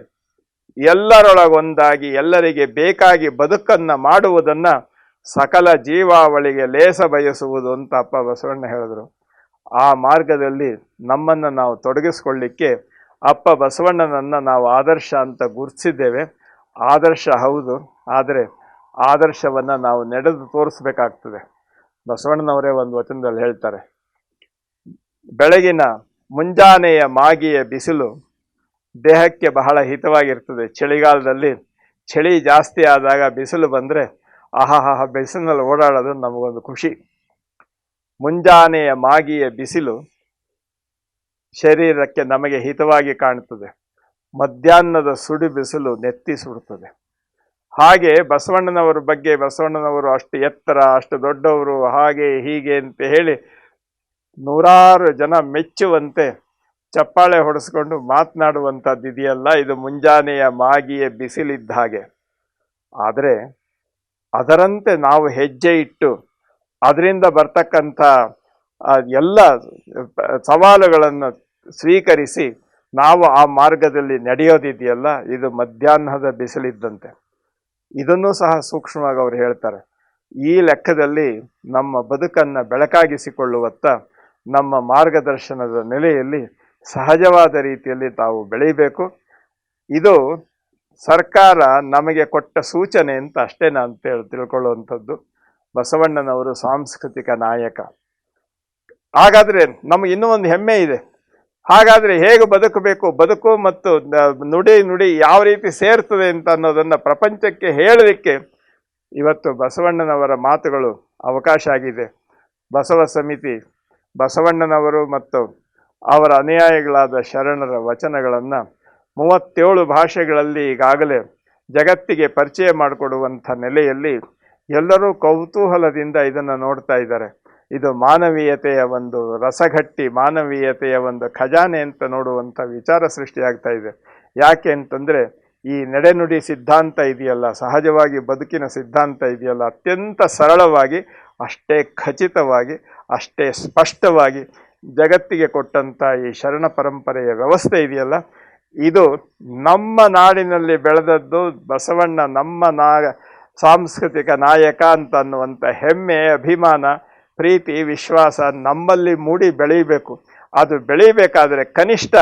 ಎಲ್ಲರೊಳಗೊಂದಾಗಿ ಎಲ್ಲರಿಗೆ ಬೇಕಾಗಿ ಬದುಕನ್ನು ಮಾಡುವುದನ್ನು ಸಕಲ ಜೀವಾವಳಿಗೆ ಲೇಸ ಬಯಸುವುದು ಅಂತ ಅಪ್ಪ ಬಸವಣ್ಣ ಹೇಳಿದ್ರು. ಆ ಮಾರ್ಗದಲ್ಲಿ ನಮ್ಮನ್ನು ನಾವು ತೊಡಗಿಸ್ಕೊಳ್ಳಿಕ್ಕೆ ಅಪ್ಪ ಬಸವಣ್ಣನನ್ನು ನಾವು ಆದರ್ಶ ಅಂತ ಗುರುತಿಸಿದ್ದೇವೆ. ಆದರ್ಶ ಹೌದು, ಆದರೆ ಆದರ್ಶವನ್ನು ನಾವು ನಡೆದು ತೋರಿಸ್ಬೇಕಾಗ್ತದೆ. ಬಸವಣ್ಣನವರೇ ಒಂದು ವಚನದಲ್ಲಿ ಹೇಳ್ತಾರೆ, ಬೆಳಗಿನ ಮುಂಜಾನೆಯ ಮಾಗಿಯ ಬಿಸಿಲು ದೇಹಕ್ಕೆ ಬಹಳ ಹಿತವಾಗಿರ್ತದೆ. ಚಳಿಗಾಲದಲ್ಲಿ ಚಳಿ ಜಾಸ್ತಿ ಆದಾಗ ಬಿಸಿಲು ಬಂದರೆ ಆಹಾಹ, ಬಿಸಿಲಿನಲ್ಲಿ ಓಡಾಡೋದು ನಮಗೊಂದು ಖುಷಿ. ಮುಂಜಾನೆಯ ಮಾಗಿಯ ಬಿಸಿಲು ಶರೀರಕ್ಕೆ ನಮಗೆ ಹಿತವಾಗಿ ಕಾಣುತ್ತದೆ. ಮಧ್ಯಾಹ್ನದ ಸುಡು ಬಿಸಿಲು ನೆತ್ತಿ ಸುಡುತ್ತದೆ. ಹಾಗೆ ಬಸವಣ್ಣನವರ ಬಗ್ಗೆ, ಬಸವಣ್ಣನವರು ಅಷ್ಟು ಎತ್ತರ, ಅಷ್ಟು ದೊಡ್ಡವರು, ಹಾಗೆ ಹೀಗೆ ಅಂತ ಹೇಳಿ ನೂರಾರು ಜನ ಮೆಚ್ಚುವಂತೆ ಚಪ್ಪಾಳೆ ಹೊಡೆಸ್ಕೊಂಡು ಮಾತನಾಡುವಂಥದ್ದು ಇದೆಯಲ್ಲ, ಇದು ಮುಂಜಾನೆಯ ಮಾಗಿಯ ಬಿಸಿಲಿದ್ದ ಹಾಗೆ. ಆದರೆ ಅದರಂತೆ ನಾವು ಹೆಜ್ಜೆ ಇಟ್ಟು ಅದರಿಂದ ಬರ್ತಕ್ಕಂಥ ಎಲ್ಲ ಸವಾಲುಗಳನ್ನು ಸ್ವೀಕರಿಸಿ ನಾವು ಆ ಮಾರ್ಗದಲ್ಲಿ ನಡೆಯೋದಿದೆಯಲ್ಲ, ಇದು ಮಧ್ಯಾಹ್ನದ ಬಿಸಿಲಿದ್ದಂತೆ. ಇದನ್ನೂ ಸಹ ಸೂಕ್ಷ್ಮವಾಗಿ ಅವರು ಹೇಳ್ತಾರೆ. ಈ ಲೆಕ್ಕದಲ್ಲಿ ನಮ್ಮ ಬದುಕನ್ನು ಬೆಳಕಾಗಿಸಿಕೊಳ್ಳುವತ್ತ ನಮ್ಮ ಮಾರ್ಗದರ್ಶನದ ನೆಲೆಯಲ್ಲಿ ಸಹಜವಾದ ರೀತಿಯಲ್ಲಿ ತಾವು ಬೆಳೀಬೇಕು. ಇದು ಸರ್ಕಾರ ನಮಗೆ ಕೊಟ್ಟ ಸೂಚನೆ ಅಂತ ಅಷ್ಟೇ ನಾನು ತಿಳ್ಕೊಳ್ಳುವಂಥದ್ದು. ಬಸವಣ್ಣನವರು ಸಾಂಸ್ಕೃತಿಕ ನಾಯಕ. ಹಾಗಾದರೆ ನಮಗೆ ಇನ್ನೂ ಒಂದು ಹೆಮ್ಮೆ ಇದೆ. ಹಾಗಾದರೆ ಹೇಗೆ ಬದುಕಬೇಕು, ಬದುಕು ಮತ್ತು ನುಡಿ ಯಾವ ರೀತಿ ಸೇರ್ತದೆ ಅಂತ ಅನ್ನೋದನ್ನು ಪ್ರಪಂಚಕ್ಕೆ ಹೇಳಲಿಕ್ಕೆ ಇವತ್ತು ಬಸವಣ್ಣನವರ ಮಾತುಗಳು ಅವಕಾಶ ಆಗಿದೆ. ಬಸವ ಸಮಿತಿ ಬಸವಣ್ಣನವರು ಮತ್ತು ಅವರ ಅನುಯಾಯಿಗಳಾದ ಶರಣರ ವಚನಗಳನ್ನು 37 ಭಾಷೆಗಳಲ್ಲಿ ಈಗಾಗಲೇ ಜಗತ್ತಿಗೆ ಪರಿಚಯ ಮಾಡಿಕೊಡುವಂಥ ನೆಲೆಯಲ್ಲಿ ಎಲ್ಲರೂ ಕೌತೂಹಲದಿಂದ ಇದನ್ನು ನೋಡ್ತಾ ಇದ್ದಾರೆ. ಇದು ಮಾನವೀಯತೆಯ ಒಂದು ರಸಗಟ್ಟಿ, ಮಾನವೀಯತೆಯ ಒಂದು ಖಜಾನೆ ಅಂತ ನೋಡುವಂಥ ವಿಚಾರ ಸೃಷ್ಟಿಯಾಗ್ತಾ ಇದೆ. ಯಾಕೆ ಅಂತಂದರೆ ಈ ನಡೆನುಡಿ ಸಿದ್ಧಾಂತ ಇದೆಯಲ್ಲ, ಸಹಜವಾಗಿ ಬದುಕಿನ ಸಿದ್ಧಾಂತ ಇದೆಯಲ್ಲ, ಅತ್ಯಂತ ಸರಳವಾಗಿ, ಅಷ್ಟೇ ಖಚಿತವಾಗಿ, ಅಷ್ಟೇ ಸ್ಪಷ್ಟವಾಗಿ ಜಗತ್ತಿಗೆ ಕೊಟ್ಟಂಥ ಈ ಶರಣ ಪರಂಪರೆಯ ವ್ಯವಸ್ಥೆ ಇದೆಯಲ್ಲ, ಇದು ನಮ್ಮ ನಾಡಿನಲ್ಲಿ ಬೆಳೆದದ್ದು. ಬಸವಣ್ಣ ನಮ್ಮ ಸಾಂಸ್ಕೃತಿಕ ನಾಯಕ ಅಂತ ಅನ್ನುವಂಥ ಹೆಮ್ಮೆ, ಅಭಿಮಾನ, ಪ್ರೀತಿ, ವಿಶ್ವಾಸ ನಮ್ಮಲ್ಲಿ ಮೂಡಿ ಬೆಳೀಬೇಕು. ಅದು ಬೆಳೀಬೇಕಾದರೆ ಕನಿಷ್ಠ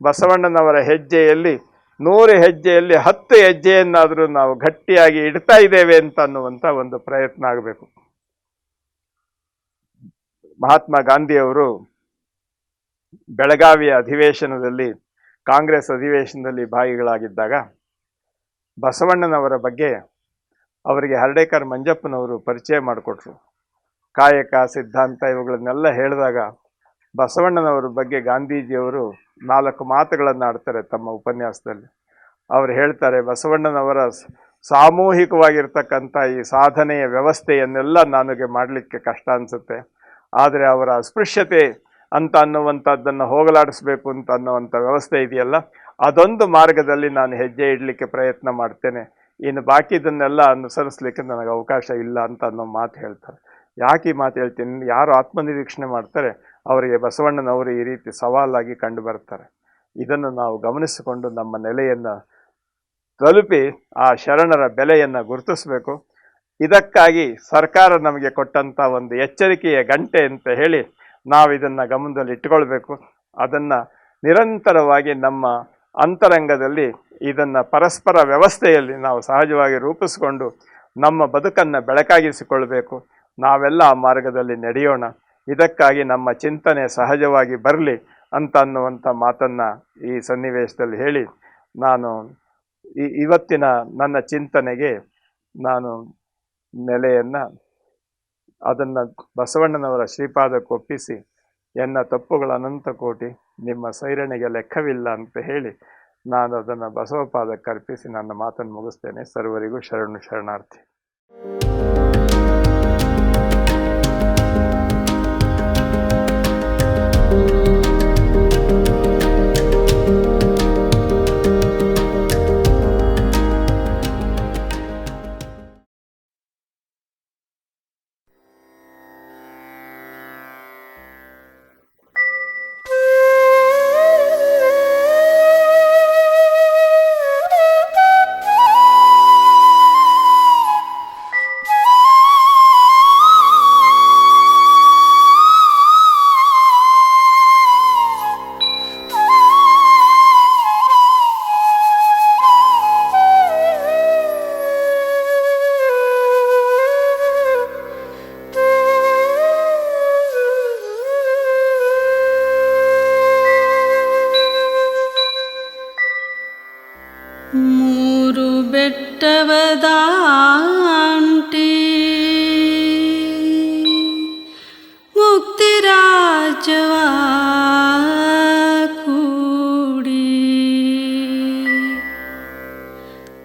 ಬಸವಣ್ಣನವರ ಹೆಜ್ಜೆಯಲ್ಲಿ 100 ಹೆಜ್ಜೆಯಲ್ಲಿ 10 ಹೆಜ್ಜೆಯನ್ನಾದರೂ ನಾವು ಗಟ್ಟಿಯಾಗಿ ಇಡ್ತಾ ಇದ್ದೇವೆ ಅಂತ ಅನ್ನುವಂಥ ಒಂದು ಪ್ರಯತ್ನ ಆಗಬೇಕು. ಮಹಾತ್ಮ ಗಾಂಧಿಯವರು ಬೆಳಗಾವಿಯ ಅಧಿವೇಶನದಲ್ಲಿ, ಕಾಂಗ್ರೆಸ್ ಅಧಿವೇಶನದಲ್ಲಿ ಭಾಗಿಗಳಾಗಿದ್ದಾಗ ಬಸವಣ್ಣನವರ ಬಗ್ಗೆ ಅವರಿಗೆ ಹರ್ಡೇಕರ್ ಮಂಜಪ್ಪನವರು ಪರಿಚಯ ಮಾಡಿಕೊಟ್ರು. ಕಾಯಕ ಸಿದ್ಧಾಂತ ಇವುಗಳನ್ನೆಲ್ಲ ಹೇಳಿದಾಗ ಬಸವಣ್ಣನವರ ಬಗ್ಗೆ ಗಾಂಧೀಜಿಯವರು 4 ಮಾತುಗಳನ್ನು ಆಡ್ತಾರೆ ತಮ್ಮ ಉಪನ್ಯಾಸದಲ್ಲಿ. ಅವರು ಹೇಳ್ತಾರೆ, ಬಸವಣ್ಣನವರ ಸಾಮೂಹಿಕವಾಗಿರ್ತಕ್ಕಂಥ ಈ ಸಾಧನೆಯ ವ್ಯವಸ್ಥೆಯನ್ನೆಲ್ಲ ನನಗೆ ಮಾಡಲಿಕ್ಕೆ ಕಷ್ಟ ಅನಿಸುತ್ತೆ, ಆದರೆ ಅವರ ಅಸ್ಪೃಶ್ಯತೆ ಅಂತ ಅನ್ನುವಂಥದ್ದನ್ನು ಹೋಗಲಾಡಿಸ್ಬೇಕು ಅಂತ ಅನ್ನುವಂಥ ವ್ಯವಸ್ಥೆ ಇದೆಯಲ್ಲ, ಅದೊಂದು ಮಾರ್ಗದಲ್ಲಿ ನಾನು ಹೆಜ್ಜೆ ಇಡಲಿಕ್ಕೆ ಪ್ರಯತ್ನ ಮಾಡ್ತೇನೆ, ಇನ್ನು ಬಾಕಿದನ್ನೆಲ್ಲ ಅನುಸರಿಸಲಿಕ್ಕೆ ನನಗೆ ಅವಕಾಶ ಇಲ್ಲ ಅಂತ ಅನ್ನೋ ಮಾತು ಹೇಳ್ತಾರೆ. ಯಾಕೆ ಈ ಮಾತು ಹೇಳ್ತೀನಿ? ಯಾರು ಆತ್ಮನಿರೀಕ್ಷಣೆ ಮಾಡ್ತಾರೆ ಅವರಿಗೆ ಬಸವಣ್ಣನವರು ಈ ರೀತಿ ಸವಾಲಾಗಿ ಕಂಡು ಬರ್ತಾರೆ. ಇದನ್ನು ನಾವು ಗಮನಿಸಿಕೊಂಡು ನಮ್ಮ ನೆಲೆಯನ್ನು ತಲುಪಿ ಆ ಶರಣರ ಬೆಲೆಯನ್ನು ಗುರುತಿಸಬೇಕು. ಇದಕ್ಕಾಗಿ ಸರ್ಕಾರ ನಮಗೆ ಕೊಟ್ಟಂಥ ಒಂದು ಎಚ್ಚರಿಕೆಯ ಗಂಟೆ ಅಂತ ಹೇಳಿ ನಾವು ಇದನ್ನು ಗಮನದಲ್ಲಿ ಇಟ್ಟುಕೊಳ್ಬೇಕು. ಅದನ್ನು ನಿರಂತರವಾಗಿ ನಮ್ಮ ಅಂತರಂಗದಲ್ಲಿ ಇದನ್ನು ಪರಸ್ಪರ ವ್ಯವಸ್ಥೆಯಲ್ಲಿ ನಾವು ಸಹಜವಾಗಿ ರೂಪಿಸಿಕೊಂಡು ನಮ್ಮ ಬದುಕನ್ನು ಬೆಳಕಾಗಿಸಿಕೊಳ್ಬೇಕು. ನಾವೆಲ್ಲ ಆ ಮಾರ್ಗದಲ್ಲಿ ನಡೆಯೋಣ. ಇದಕ್ಕಾಗಿ ನಮ್ಮ ಚಿಂತನೆ ಸಹಜವಾಗಿ ಬರಲಿ ಅಂತ ಅನ್ನುವಂಥ ಮಾತನ್ನು ಈ ಸನ್ನಿವೇಶದಲ್ಲಿ ಹೇಳಿ ನಾನು ಇವತ್ತಿನ ನನ್ನ ಚಿಂತನೆಗೆ ನಾನು ನೆಲೆಯನ್ನು ಅದನ್ನು ಬಸವಣ್ಣನವರ ಶ್ರೀಪಾದಕ್ಕೆ ಒಪ್ಪಿಸಿ, ಎನ್ನ ತಪ್ಪುಗಳ ಅನಂತ ಕೋಟಿ, ನಿಮ್ಮ ಸೈರಣೆಗೆ ಲೆಕ್ಕವಿಲ್ಲ ಅಂತ ಹೇಳಿ ನಾನು ಅದನ್ನು ಬಸವಪಾದಕ್ಕೆ ಅರ್ಪಿಸಿ ನನ್ನ ಮಾತನ್ನು ಮುಗಿಸ್ತೇನೆ. ಸರ್ವರಿಗೂ ಶರಣಾರ್ಥಿ. ಬೆಟ್ಟವದಾಂಟಿ ಮುಕ್ತಿರಾಜವ ಕೂಡಿ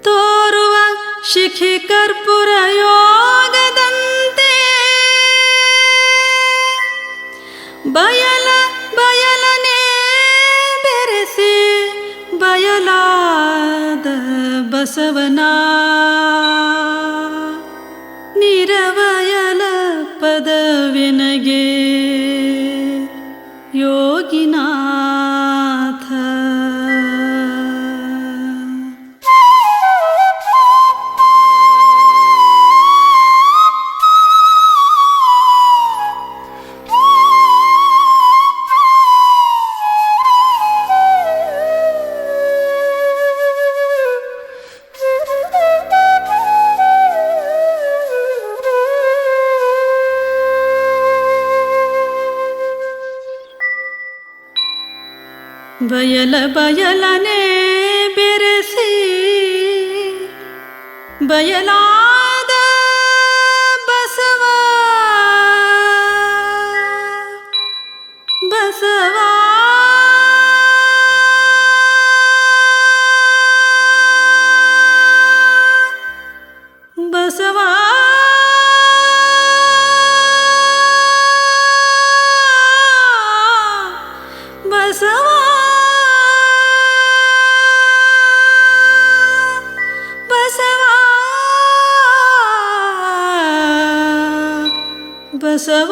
ತೋರುವ ಶಿಖಿ ಕರ್ಪೂರ ಯೋಗದಂತೆ ಬಯಲನೆ ಬೆರೆಸಿ ಬಯಲಾದ ಬಸವನ ನಿರವಯಲ ಪದವಿನಗೆ ಯೋಗಿನಾಥ. ಬಯಲನೆ ಬೆರೆಸಿ ಬಯಲಾದ ಬಸವ ಬಸವ ಬಸವ